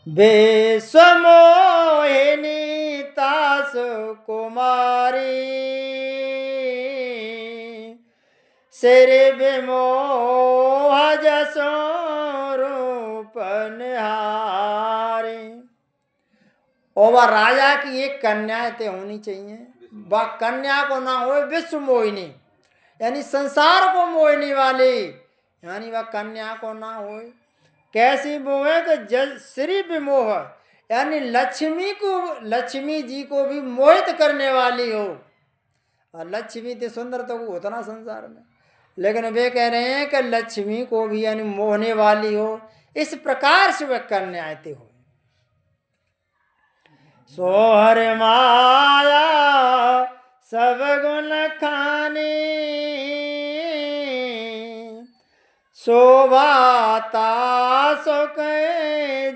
बेसमोहिनी तास कुमारी सिर विमोह जसो रूप निहारी। और वह राजा की एक कन्या ते होनी चाहिए, वह कन्या को ना हो विश्व मोहिनी यानी संसार को मोहिनी वाली, यानी वह कन्या को ना हो। कैसी मोह कि श्री विमोह यानी लक्ष्मी जी को भी मोहित करने वाली हो। और लक्ष्मी तो सुंदर तो होता ना संसार में, लेकिन वे कह रहे हैं कि लक्ष्मी को भी यानी मोहने वाली हो, इस प्रकार से वह कन्या आती हो। सोहर माया सब गुण खानी शोभाता सुख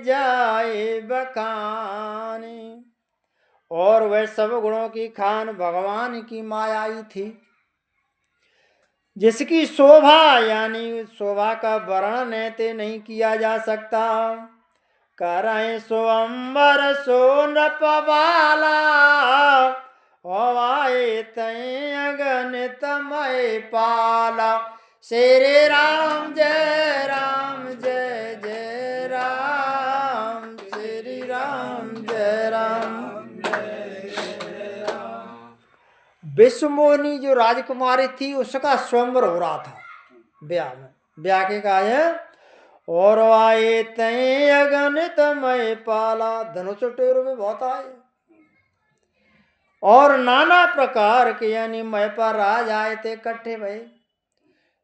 जाए बखानी। और वह सब गुणों की खान भगवान की माया ही थी, जिसकी शोभा यानी शोभा का वर्णन ते नहीं किया जा सकता। करें सो अंबर सो नृपबाला हवाए तय अगणित मय पाला। श्री राम जय राम जय जय राम, श्री राम जय राम जय राम। विश्वमोहिनी जो राजकुमारी थी उसका स्वयंवर हो रहा था ब्याह में, ब्याह के का है। और आए तय अगणित मय पाला, धनुष टेर में बहुत आए और नाना प्रकार के यानी मय पर राज आए थे इकट्ठे भई।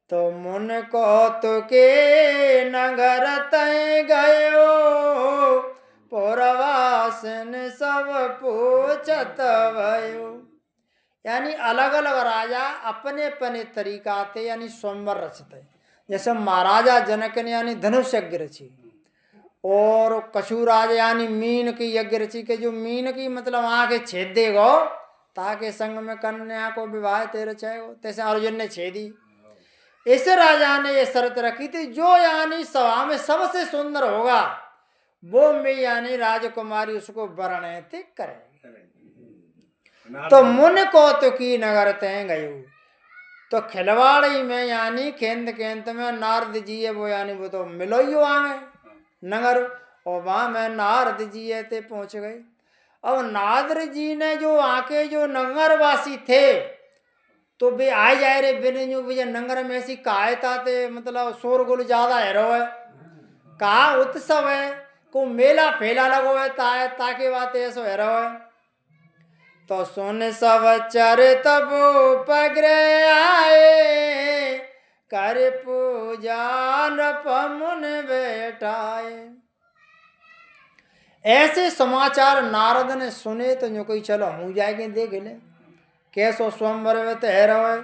तो मुन को तो के नगर तय गयो पुरवासन सब पूछत भयो। यानी अलग अलग राजा अपने अपने तरीका थे यानी स्वयंवर रचते। जैसे महाराजा जनक ने यानी धनुष यज्ञ रची, और कछुराज यानी मीन की यज्ञ रची के जो मीन की मतलब आंखें छेद देगो ताकि संग में कन्या को विवाह ते रचाएगो, तैसे अर्जुन ने छेदी। इस राजा ने ये शर्त रखी थी जो यानी सभा में सबसे सुंदर होगा वो में यानी राजकुमारी उसको वरणित करेगी। तो मुन को तो की नगर तय गयो, तो खिलवाड़ी में यानी केंद्र में नारद जी है वो यानी वो तो मिलो ही आगे नगर, और वहां में नारद जी है ते पहुंच गए। अब नारद जी ने जो आके जो नगरवासी थे तो वे आए जाए रे बिन जो विजय नगर में ऐसी कायता ते मतलब शोरगुल ज्यादा है रो है, कहा उत्सव है को मेला फेला लगो है ताकि बात ऐसो है रो है। तो सुन सब चरित पग्रह आए कर पूजा नृप मुन बैठाए। ऐसे समाचार नारद ने सुने तो जो कोई चलो हम जाएंगे देख ले कैसो स्वयंवर में है रहे।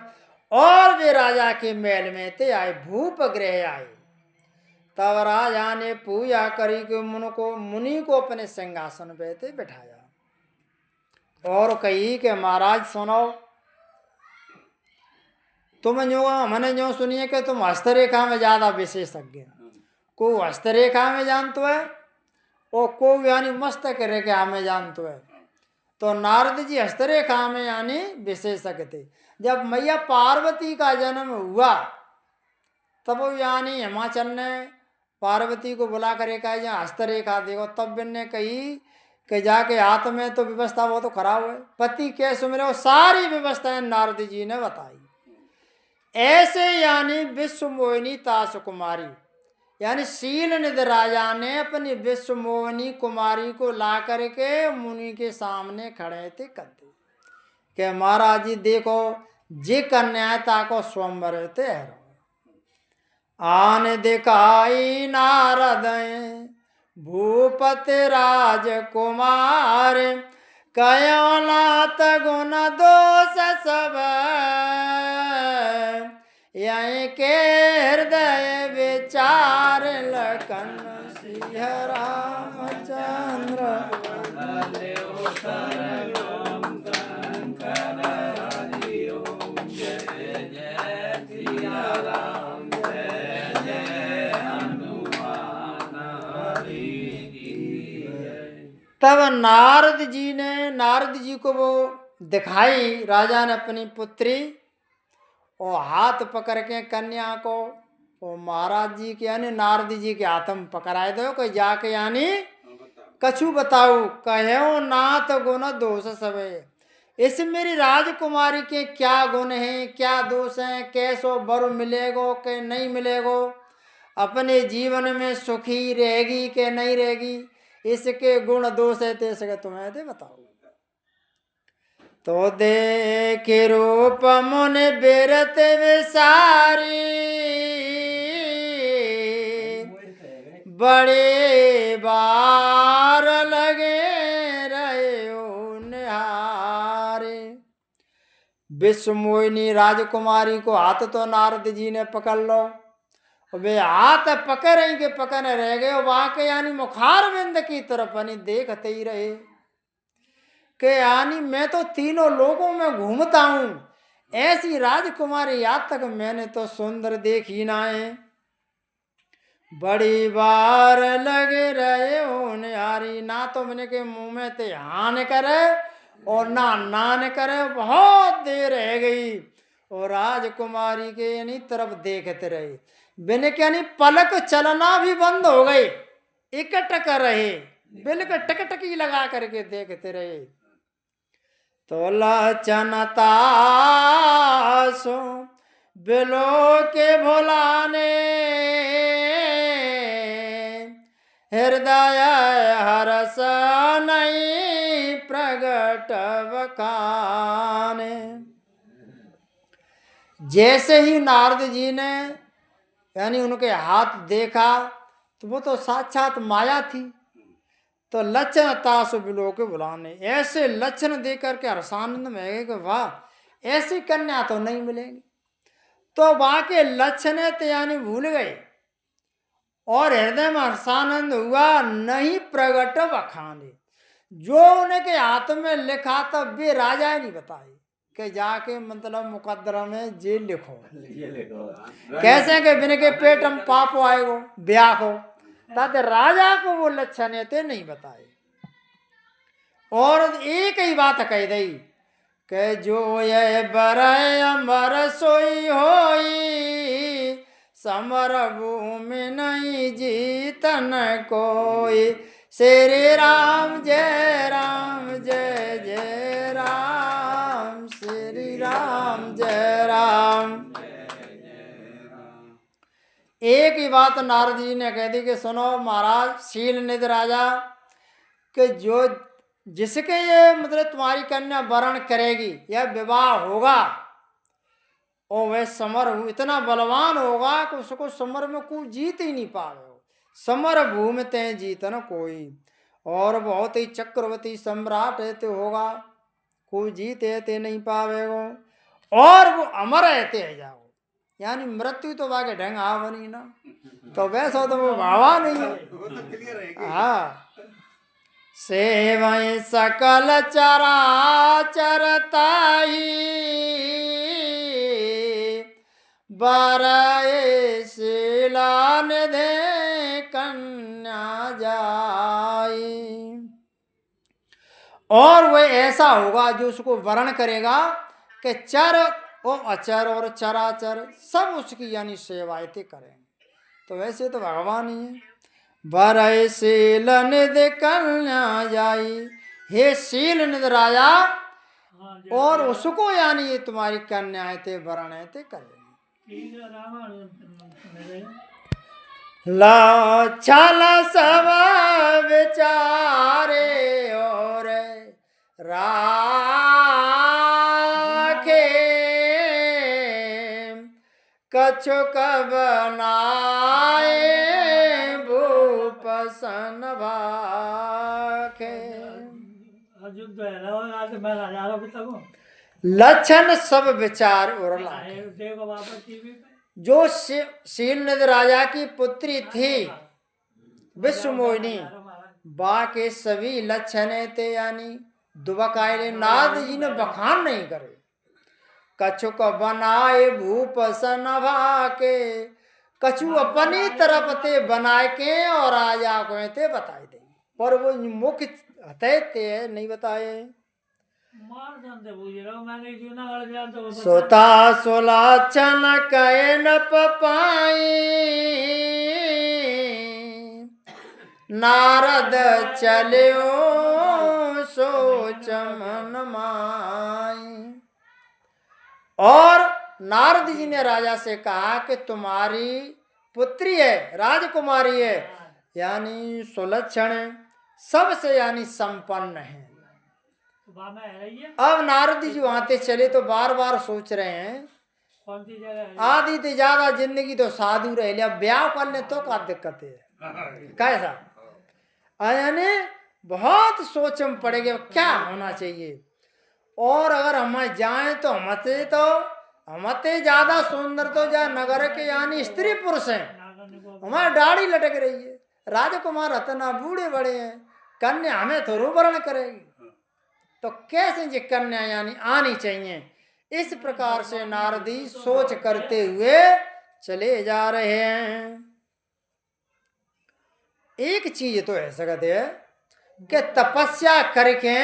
और वे राजा के महल में ते आए भूप ग्रह आए। तब राजा ने पूजा करी कि मुनि को अपने सिंहासन पे ते बैठाया और कही कि महाराज सुनो, तुम जो मैंने जो सुनिए कि तुम हस्तरेखा में ज्यादा विशेषज्ञ, को हस्तरेखा में जानते है और को यानी मस्तक रेखा में जानते है। तो नारद जी हस्तरेखा में यानी विशेषज्ञ थे। जब मैया पार्वती का जन्म हुआ तब वो यानी हिमाचल ने पार्वती को बुला कर एक हस्तरेखा देखो, तब ने कही कि जाके हाथ में तो व्यवस्था वो तो खराब है, पति कैसे मिले वो सारी व्यवस्थाएं नारद जी ने बताई। ऐसे यानी विश्व मोहिनी तास कुमारी, यानी शील निधि राजा ने अपनी विश्व मोहिनी कुमारी को ला करके मुनि के सामने खड़े थे कद्दे के महाराज जी देखो जे कन्याता को स्वयंवर थे आन दिखाई नारद भूपति राजकुमार कयो नाथ गुण दोष सब यहीं के हृदय विचार लखन सिंह रामचंद्र तब नारद जी को वो दिखाई राजा ने अपनी पुत्री और हाथ पकड़ के कन्या को और महाराज जी के यानी नारद जी के हाथ में पकड़ाए दो कि जाके यानी कछु बताओ कहो नाथ गुण दोष सबे, इस मेरी राजकुमारी के क्या गुण हैं क्या दोष हैं, कैसो वर मिलेगो के नहीं मिलेगो, अपने जीवन में सुखी रहेगी के नहीं रहेगी, इसके गुण दोष है तो इसके तुम्हें दे बताओ। तो देख रूप मुनि बिरत विसारी बड़े बार लगे रहे निहारे। विश्व मोहिनी राजकुमारी को हाथ तो नारद जी ने पकड़ लो, वे हाथ पकड़ रही के पकड़ रह गए वहां के यानी मुखार बिंद की तरफ यानी देखते ही रहे के यानी मैं तो तीनों लोगों में घूमता हूं, ऐसी राजकुमारी आज तक मैंने तो सुंदर देखी ना है। बड़ी बार लगे रहे हो निहारी, ना तो मैंने के मुंह में ते हान करे और ना नान करे, बहुत देर रह गई और राजकुमारी के यानी तरफ देखते रहे, बिन के यानी पलक चलना भी बंद हो गए, इकटक रहे बिल्कुल टकटकी लगा करके देखते रहे। तो लचनता सो बिलो के भोलाने हृदय हरस नहीं प्रगट बखाने। जैसे ही नारद जी ने यानी उनके हाथ देखा तो वो तो साक्षात माया थी, तो लक्षण ताश बिलो के बुलाने, ऐसे लक्षण दे करके हर्षानंद में गए कि वाह ऐसी कन्या तो नहीं मिलेगी। तो वहां के लक्षण तो यानी भूल गए और हृदय में हर्षानंद हुआ, नहीं प्रगट बखाने, जो उनके हाथ में लिखा था वे राजा ही नहीं बताए कि जाके मतलब मुकद्दर में जेल लिखो, कैसे के बिन के पेट हम पाप आएगो ब्याह हो, ताते राजा को वो लक्षण थे नहीं बताए। और एक ही बात कह दी कि जो ये बरय अमर सोई होई, समर भूमि नहीं जीतन कोई, श्री राम जय जय राम, श्री राम जय राम। एक ही बात नारद जी ने कह दी कि सुनो महाराज शील निधि राजा, कि जो जिसके ये मतलब तुम्हारी कन्या वरण करेगी या विवाह होगा और वह समर इतना बलवान होगा कि उसको समर में कोई जीत ही नहीं पावे, समर भूमि ते जीतन कोई, और बहुत ही चक्रवर्ती सम्राट है तो होगा, कोई जीत है ते नहीं पावेगो, और वो अमर है ते जाओ, यानी मृत्यु तो वाके ढंग आवा नहीं ना, तो वैसा तो वो भावा नहीं है। हाँ सेवई सकल चराचरताई बरए शिला निधे कन्या जाई। और वह ऐसा होगा जो उसको वर्ण करेगा कि चर और अचर और चराचर सब उसकी यानी सेवाएं करेंगे, तो वैसे तो भगवान ही है। बरय शील निधि कन्या जाई, हे शील निधि राजा, और उसको यानी ये तुम्हारी कन्याएं थे वरण थे करेंगे। लक्षण सब विचारे और राखे कछुक बनाए भूप सन भाखे। लक्षण सब विचार और लाखे। जो शीलनिधि राजा की पुत्री थी विश्वमोहिनी, बा के सभी लक्षण थे, यानी दुबकायले नारद जी ने बखान नहीं करे। कछुक बनाए भूप सन भाके, कछु अपनी तरफ ते बनाए के और राजा को ते बताए दे, पर वो मुख्य हते नहीं बताए। सोता सोलाचन कहे न पाई, नारद चलियो सोच मन माई। और नारद जी ने राजा से कहा कि तुम्हारी पुत्री है, राजकुमारी है, यानी सुलक्षण सबसे यानी संपन्न है। अब नारद जी वहां चले तो बार बार सोच रहे हैं आधी से ज्यादा जिंदगी तो साधु रह लिया, ब्याह कर ले तो क्या दिक्कत है, कैसा यानी बहुत सोच में पड़ेगा क्या होना चाहिए। और अगर हम जाएं तो हमते ज्यादा सुंदर तो जा नगर के यानी स्त्री पुरुष हैं, हमारी दाढ़ी लटक रही है, राजकुमार हतना बूढ़े बड़े हैं, कन्या हमें थोड़ा वर्ण करेगी, तो कैसे ये कन्या यानी आनी चाहिए। इस प्रकार से नारदी सोच करते हुए चले जा रहे हैं। एक चीज तो ऐसा कहते हैं कि तपस्या करके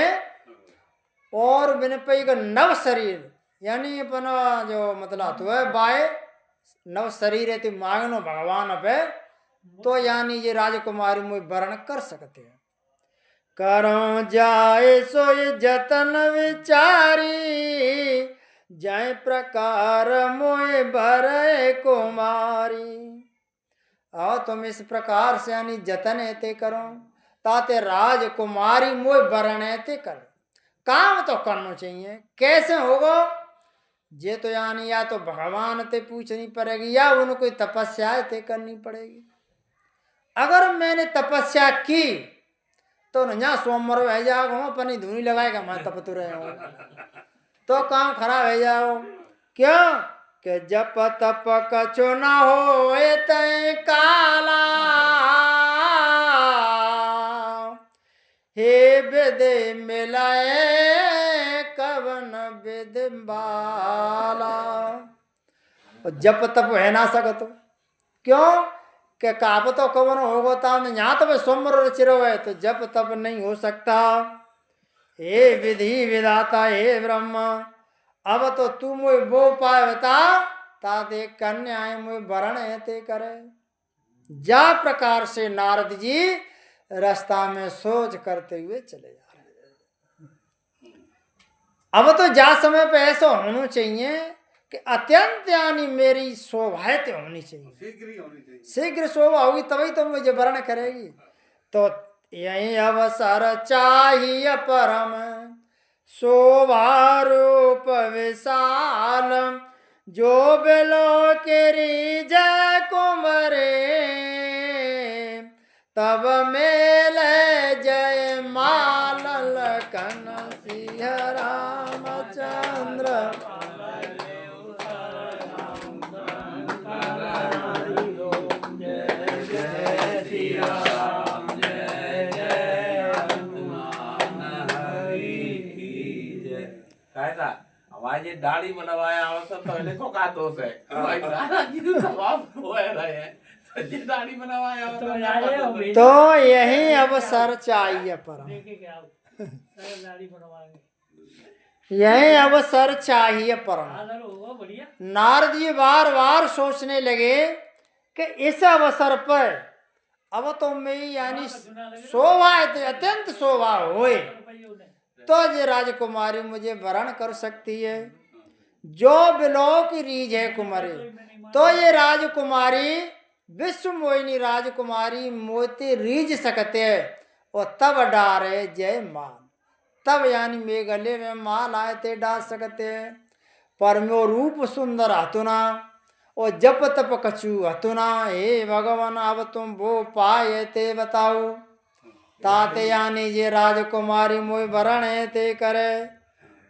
और बिन पे का नव शरीर यानी अपना जो मतलब तो है बाय नव शरीर है तो मांगनो भगवान पे, तो यानी ये राजकुमारी मुझे वर्ण कर सकते हैं। करो जाए सोय जतन विचारी, जय प्रकार मोए भरे कुमारी। आओ तुम इस प्रकार से यानी जतन ऐते करो ताते राजकुमारी मोए वरण ऐते करो। काम तो करना चाहिए, कैसे होगा ये तो यानी या तो भगवान ते पूछनी पड़ेगी या उनको कोई तपस्या ते करनी पड़ेगी। अगर मैंने तपस्या की तो न सोमवार रह जाओ अपनी धुनी लगाएगा मैं तप तो रहे हो तो काम खराब है जाओ। क्यों कि जप तप कछु न हो तय काला, हे विदे मिलाए कवन विद बाला। जप तप है ना सकत, क्यों कि काप तो कवन होगा ताम यहाँ तो सोमर चिरो है, तो जप तप नहीं हो सकता। हे विधि विधाता हे ब्रह्म, अब तो तू मुझे वो उपाय बता ताते कन्या मुझे वरण है ते करे। जा प्रकार से नारद जी रास्ता में सोच करते हुए चले जा रहे हैं। अब तो जा समय पे ऐसा होना चाहिए कि अत्यंत यानी मेरी शोभायत होनी चाहिए, शीघ्र शोभा होगी तभी तो मुझे वर्ण करेगी। तो यही अवसर चाहिए परम शोभा रूप विशाल, जो बिलो केरी जय कुमरे तब मेले जय माल लखन सिंह रामचंद्र। हमारी दाढ़ी बनवाया अवसर तो इन्हें को का दोष है, दादाजी तो सवाब हुए रहे हैं, दाढ़ी बनवाया तो यही अवसर चाहिए परम, यही अवसर चाहिए परम। नारद जी बार बार सोचने लगे कि इस अवसर पर अब तो मैं यानी शोभा अत्यंत शोभा होए तो ये राजकुमारी मुझे वरण कर सकती है। जो बिलो की रीझ है कुमारी, तो ये राजकुमारी विश्व मोहिनी राजकुमारी मोते रीझ सकते और तब डारे जय मान। तब यानी मे गले में माल आए थे डाल सकते पर मो रूप सुंदर हतुना और जप तप कछु हतुना। हे भगवान अब तुम वो पाए थे बताओ। ताते यानी ये राजकुमारी मोह वरण ते करे।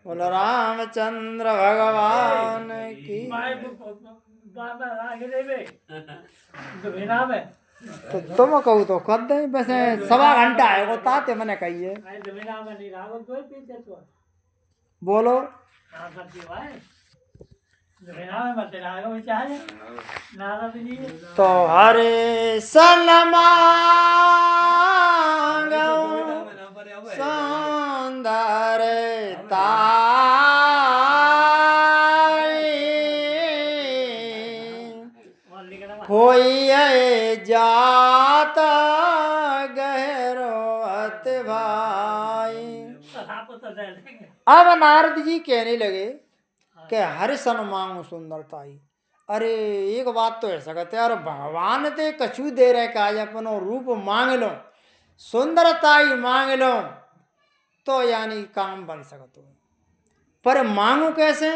बोलो रामचंद्र भगवान की। तो तुम कहू तो कर दे वैसे 1.25 घंटा है वो ताते मैंने कहिए बोलो। तो हरे सलमा सुंदर कोई जात गहरो अत भाई। अब नारद जी कहने लगे कि हर सन मांगू सुंदरताई। अरे एक बात तो ऐसा कहते यार भगवान ते कछु दे रहे का अपनो रूप मांग लो सुंदरताई मांग लो तो यानी काम बन सकते हो। पर मांगू कैसे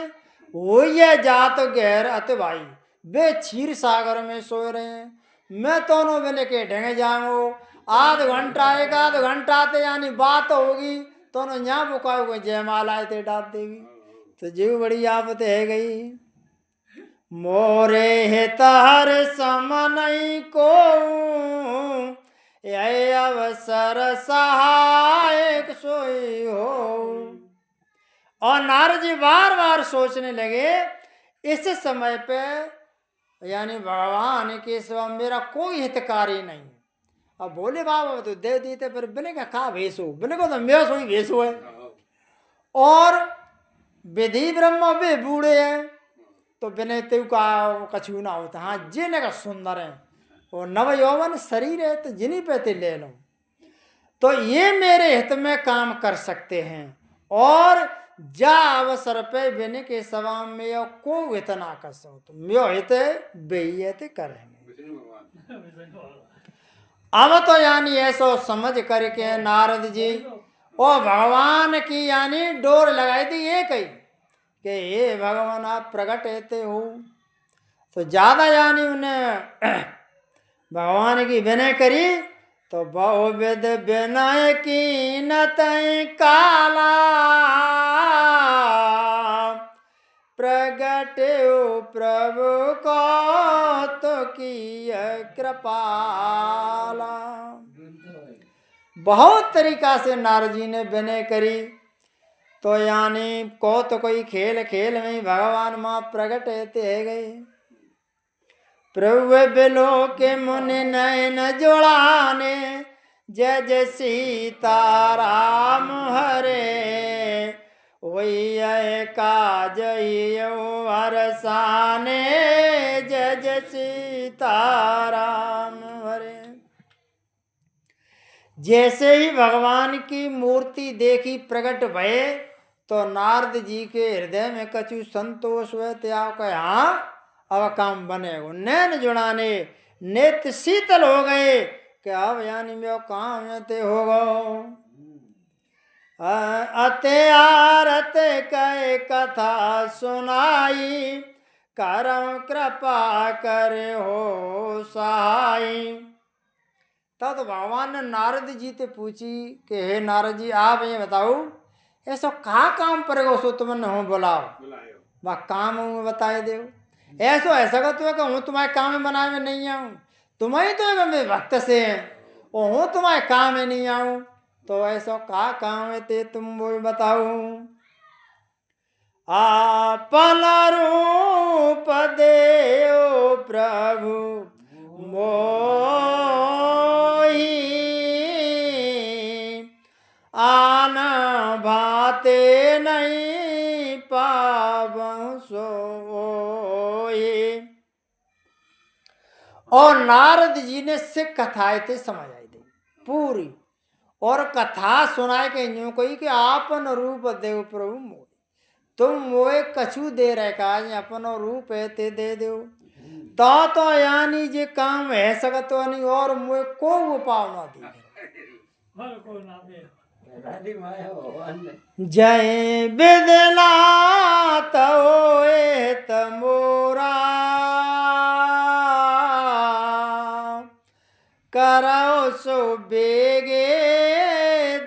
हो ये जात गहर अत भाई वे क्षीर सागर में सो रहे हैं मैं दोनों बिने के ढंगे जाऊंगो 1/2 घंटा 1/2 घंटा ते यानी बात होगी तो यहाँ बुकाओगे जयमाला ते डाल देगी तो जीव बड़ी आफत है गई। मोरे हितार समनई को ये अवसर सहायक सोई हो। और नारद जी बार बार सोचने लगे इस समय पे यानी भगवान के सिवा मेरा कोई हितकारी नहीं। अब बोले बाबा तो दे देते पर बिने का खा भेसो बिने को तो मेरा सोई भेसो है और विधि ब्रह्म भी बूढ़े हैं तो बिने तेव का कछु ना होता। हाँ जिन्हें का सुंदर है और नव यौवन शरीर है तो जिन्हीं पे ते ले लो तो ये मेरे हित में काम कर सकते हैं और जा अवसर पे बिने के सवा में को हित ना कर सको तो मेरो हित बेहित करेंगे। अब तो यानी ऐसा समझ करके नारद जी और भगवान की यानी डोर लगाई थी एक ही कि हे भगवान आप प्रकट रहते हो तो ज्यादा यानी उन्हें भगवान की विनय करी तो बहुविध विनय की नत काला प्रगट प्रभु को तो की कृपाला। बहुत तरीका से नारद जी ने विनय करी तो यानी को तो कोई खेल खेल में भगवान माँ प्रकट रहते है गए। प्रभु बिलो के मुनि नयन जोड़ाने जय जय सीताराम हरे वही काज हरसाने जय जय सीताराम हरे। जैसे ही भगवान की मूर्ति देखी प्रकट भये तो नारद जी के हृदय में कछु संतोष हुए त्याग का हाँ अब काम बनेगा। नैन जुड़ाने नेत्र शीतल हो गए कि अब यानी मेरो काम ते होगा। अते आरत कहे कथा सुनाई करम कृपा करे हो सहाई। तब तो भगवान ने नारद जी से पूछी कि हे नारद जी आप ये बताओ ऐसा कहा काम पड़ेगा सो तुमने हो बुलाओ वह काम बताए दो। ऐसा का तो हूँ तुम्हारे काम में बनाए में नहीं आऊँ तुम्हारी तो मेरे भक्त से हैं और हूँ तुम्हारे काम में नहीं आऊँ तो ऐसा कहा काम है ते तुम वो बताओ। आपन रूप देओ प्रभु मोही आन भाते नहीं पावं सोई। और नारद जी ने सिख कथाएं थे समझ आई थी पूरी और कथा सुनाए के यूं कही कि आपन रूप देव प्रभु मोह तुम मोए कछु दे रहे का अपन रूप है ते दे दो। तो यानी जे काम है सकतो नहीं और मुझे को उपाय ना दी जय विदनाथ होए तमोरा करो सो बेगे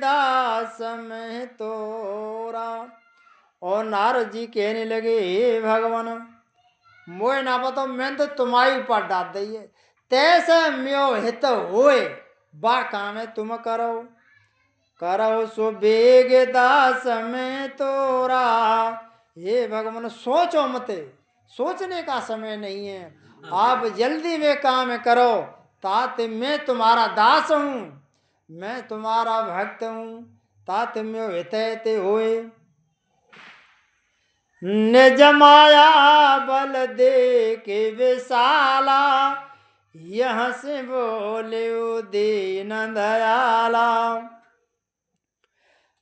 दास में तोरा। और नारद जी कहने लगे हे भगवान मोए ना पता मैं तो तुम्हारी ऊपर डाल दी है तैसे म्यो हित होए बा काम है तुम करो करो सो बेग दास में तोरा। हे भगवान सोचो मत सोचने का समय नहीं है आप जल्दी वे काम करो तात मैं तुम्हारा दास हूँ मैं तुम्हारा भक्त हूँ तात म्यो हित होए। निज माया बल दे के विशाला यहाँ से बोले दीन दयाला।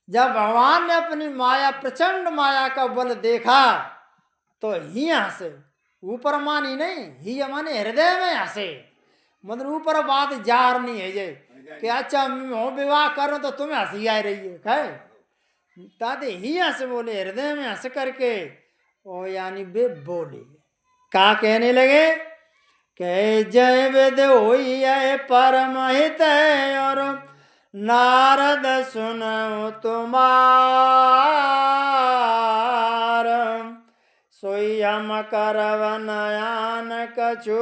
जब भगवान ने अपनी माया प्रचंड माया का बल देखा तो ही हंसे ऊपर मानी नहीं ही माने हृदय में हंसे मतलब ऊपर बात जार नहीं है ये कि अच्छा मैं विवाह करूं तो तुम्हें हंसी आ रही है कहे ताते ही हंस बोले हृदय में हंस करके ओ यानी वे बोले का कहने लगे कह जय वेद होई है परम हित और नारद सुनो तुम्हार सोई हम करव नयान कछु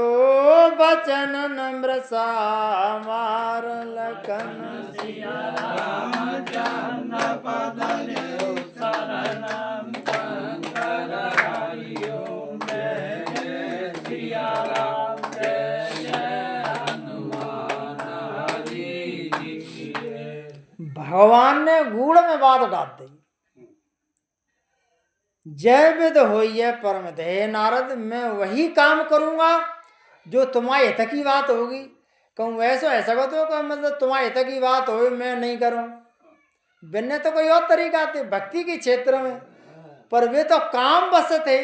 बचन नम्र सामार लखन सिया राम चंद पदन शरणम शंकर हरिओ जय सिया राम जय जय हनुमान हरि जी। भगवान ने गूढ़ में बात डाल दी जय विद होई है परम हे नारद मैं वही काम करूंगा जो तुम्हारे हित की बात होगी कहूँ वैसा ऐसा तो मतलब तुम्हारे हित की बात हो मैं नहीं करूं बिन्ने तो कोई और तरीका थे भक्ति के क्षेत्र में पर वे तो काम बस थे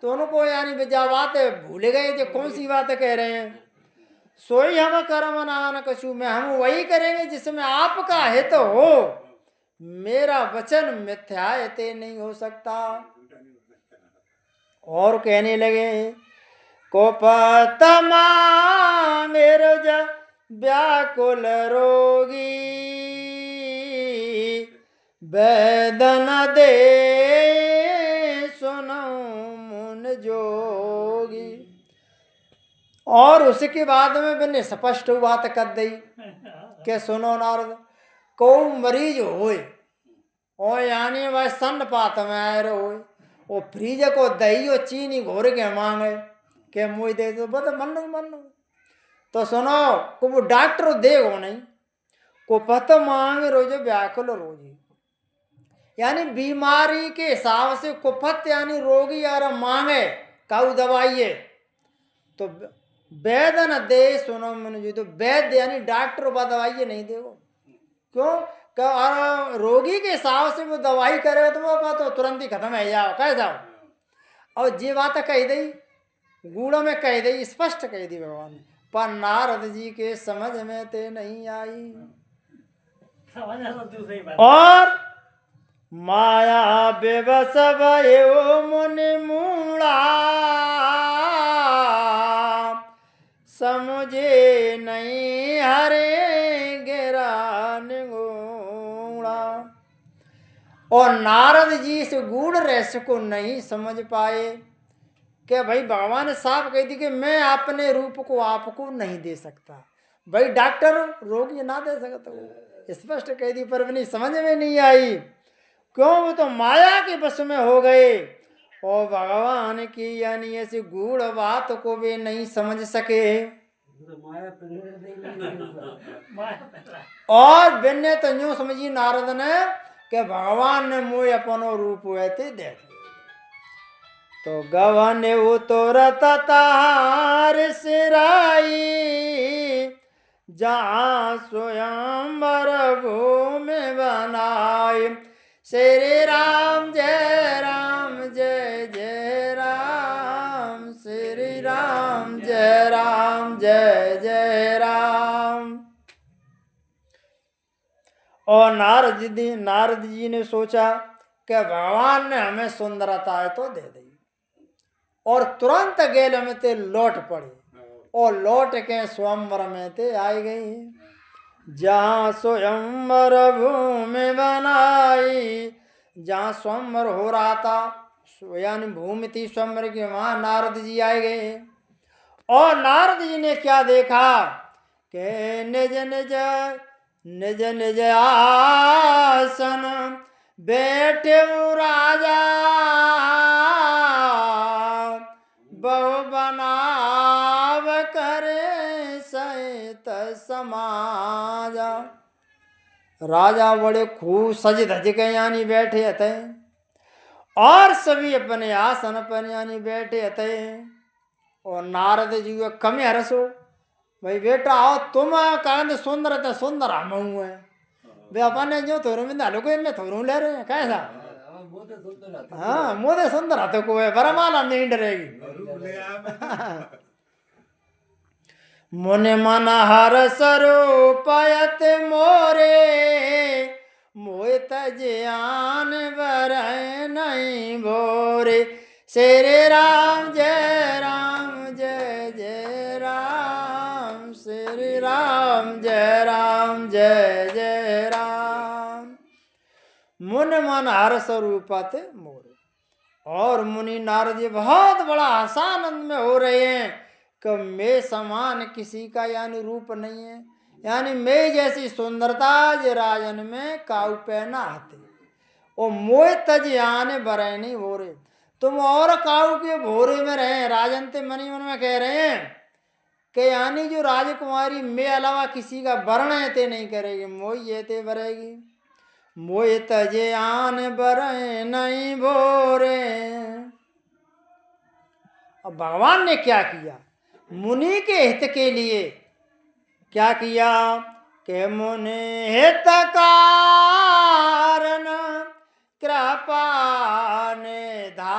तो उनको यानी बेजा बात भूल गए जो कौन सी बात कह रहे हैं सोई हम कर्म नान कछु में हम वही करेंगे जिसमें आपका हित हो मेरा वचन मिथ्या हिते नहीं हो सकता। और कहने लगे कोपतमा मेरे व्याकुल रोगी वेदन दे सुनो मुन जोगी। और उसके बाद में मैंने स्पष्ट बात कर दी कि सुनो नारद को मरीज होए और यानी वह सन्नपात में आए रहो वो फ्रीज को दही और चीनी घोर के मांगे के मुँह दे दो बता मन तो सुनो को वो डॉक्टर देगो नहीं को पत मांग रोज व्याकुल रोजी यानी बीमारी के हिसाब से कुफत यानी रोगी यार मांगे काऊ दवाइए तो वैद्य दे सुनो मन जी तो वैद्य यानी डॉक्टर बा दवाइए नहीं देगो क्यों रोगी के हिसाब से वो दवाई करे तो वो तो तुरंत ही खत्म है जाओ कह जाओ और ये बात कह दी गूढ़ में कह दी स्पष्ट कह दी भगवान ने पर नारद जी के समझ में ते नहीं आई और माया बेबस भयो मुनि मूढ़ा समझे नहीं हरे गिरान घोड़ा। और नारद जी इस गूढ़ रहस्य को नहीं समझ पाए कि भाई भगवान साहब कह दी कि मैं अपने रूप को आपको नहीं दे सकता भाई डॉक्टर रोगी ना दे सकता स्पष्ट कह दी पर नहीं समझ में नहीं आई क्यों वो तो माया के बस में हो गए और भगवान की यानी ऐसी गूढ़ बात को वे नहीं समझ सके और बिन्ने तो यूं समझी नारद ने कि भगवान ने मुझे अपनो रूप ऐसे देख तो गवन उतरत तार सिराई जहाँ स्वयंवर भूमि बनाई श्री राम जय जय राम श्री राम जय और नारद जी ने सोचा कि भगवान ने हमें सुंदरता तो दे दी, और तुरंत गेल में ते लौट पड़े और लौट के स्वयंवर में ते आई गई। जहाँ स्वयंवर भूमि बनाई, जहाँ स्वयंवर हो रहा था, यानी भूमि थी स्वयंवर की, वहां नारद जी आए गए। और नारद जी ने क्या देखा कि निज निज निज निज आसन बैठे राजा, बहु बनाव करे सहित समाजा। राजा बड़े खूब सज धज के यानी बैठे थे, और सभी अपने आसन पर यानी बैठे थे। और नारद जी वे कम हरसो, भाई बेटा आओ तुम कहते सुंदर तो सुंदर हम है, वे अपने जो थोड़े में डालो को मैं थोड़ू ले रहे हैं कैसा। हाँ मोदे सुंदर हाथों को है बरमाला नहीं डरेगी। मुनि मन हर स्वरूपयत मोरे, मोहित ज्ञान बर नहीं भोरे। श्री राम जय राम जय जय राम, श्री राम जय राम जय जय राम। मुनि मन हर स्वरूपत मोरे। और मुनि नारद जी बहुत बड़ा आसानंद में हो रहे हैं कि मैं समान किसी का यानी रूप नहीं है, यानी मैं जैसी सुंदरता जे राजन में काऊ पहना आते, और मोह तज आने बरे नहीं हो रहे। तुम और काऊ के भोरे में रहे, राजन ते मनी मन में कह रहे हैं कि यानी जो राजकुमारी मैं अलावा किसी का वर्ण है ते नहीं करेगी, मोह ये ते बरेगी। मोह तजे आन बरे नहीं भोरे। अब भगवान ने क्या किया, मुनि के हित के लिए क्या किया कि मुनि हित कारण कृपा निधाना,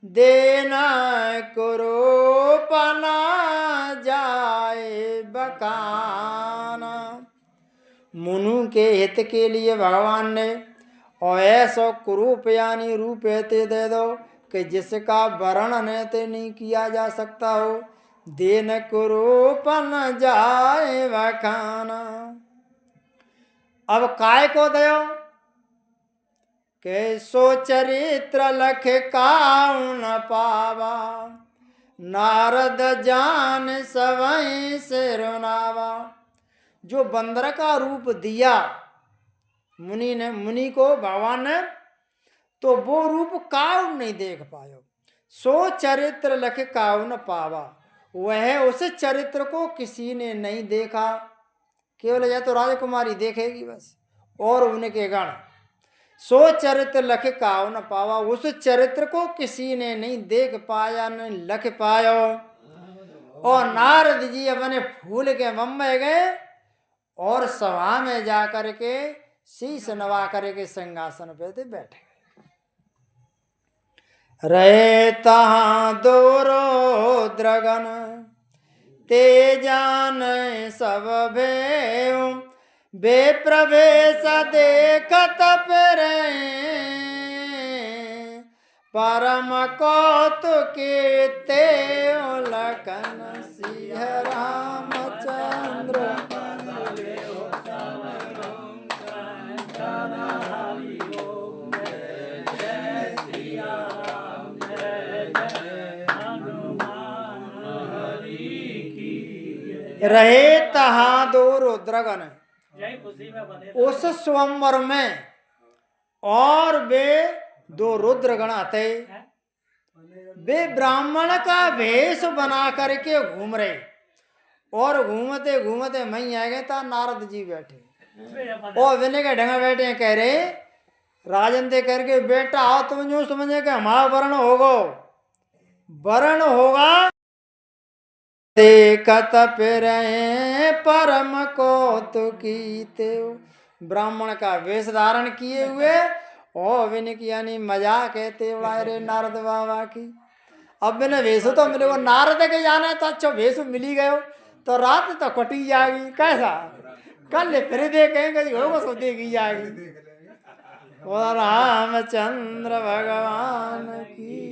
देन कुरूपन जाए बकाना। मुनु के हित के लिए भगवान ने और ऐसा कुरूप यानी रूप ऐते दे दो कि जिसका वर्णन ऐते नहीं किया जा सकता हो। देन कुरूपन जाए बखाना। अब काय को दयो के सो चरित्र लख काऊ न पावा, नारद जान सवई से रुनावा। जो बंदर का रूप दिया मुनि को भगवान ने, तो वो रूप काऊ नहीं देख पायो। सो चरित्र लख काऊ न पावा, वह उस चरित्र को किसी ने नहीं देखा, केवल या तो राजकुमारी देखेगी बस और उनके गण। सो चरित्र लख काऊ न पावा, उस चरित्र को किसी ने नहीं देख पाया न लख पायो। और नारद जी अपने फूल के बम में गए और सभा में जा करके शीश नवा करके सिंहासन पे थे बैठे। रहे तहां दोरो द्रगन, ते जान सब भेऊ। बे प्रवेश देखत फिरे, परम कौतुके ते लखन सिंह रामचंद्र। रहे तहां दो रुद्रगण, उस स्वयंवर में और वे दो रुद्रगण आते, वे ब्राह्मण का वेश बना करके घूम रहे। और घूमते घूमते मई आ गए था नारद जी बैठे और विनय के ढंगा बैठे कह रहे राजन दे करके बेटा आओ तुम जो समझे कि हमारा वर्ण होगो, वर्ण होगा देखत फिर परम कौतुकी ते। ब्राह्मण का वेश धारण किए हुए और विनय की यानी मजाक कहते उड़ाए रे नारद बाबा की। अब मैंने भेसो तो मेरे को नारद के जाना है तो अच्छा भेसो मिली गयो तो रात तो कटी जाएगी कैसा कल फिर देखेंगे घोड़ों को देखी जाएगी। रामचंद्र भगवान की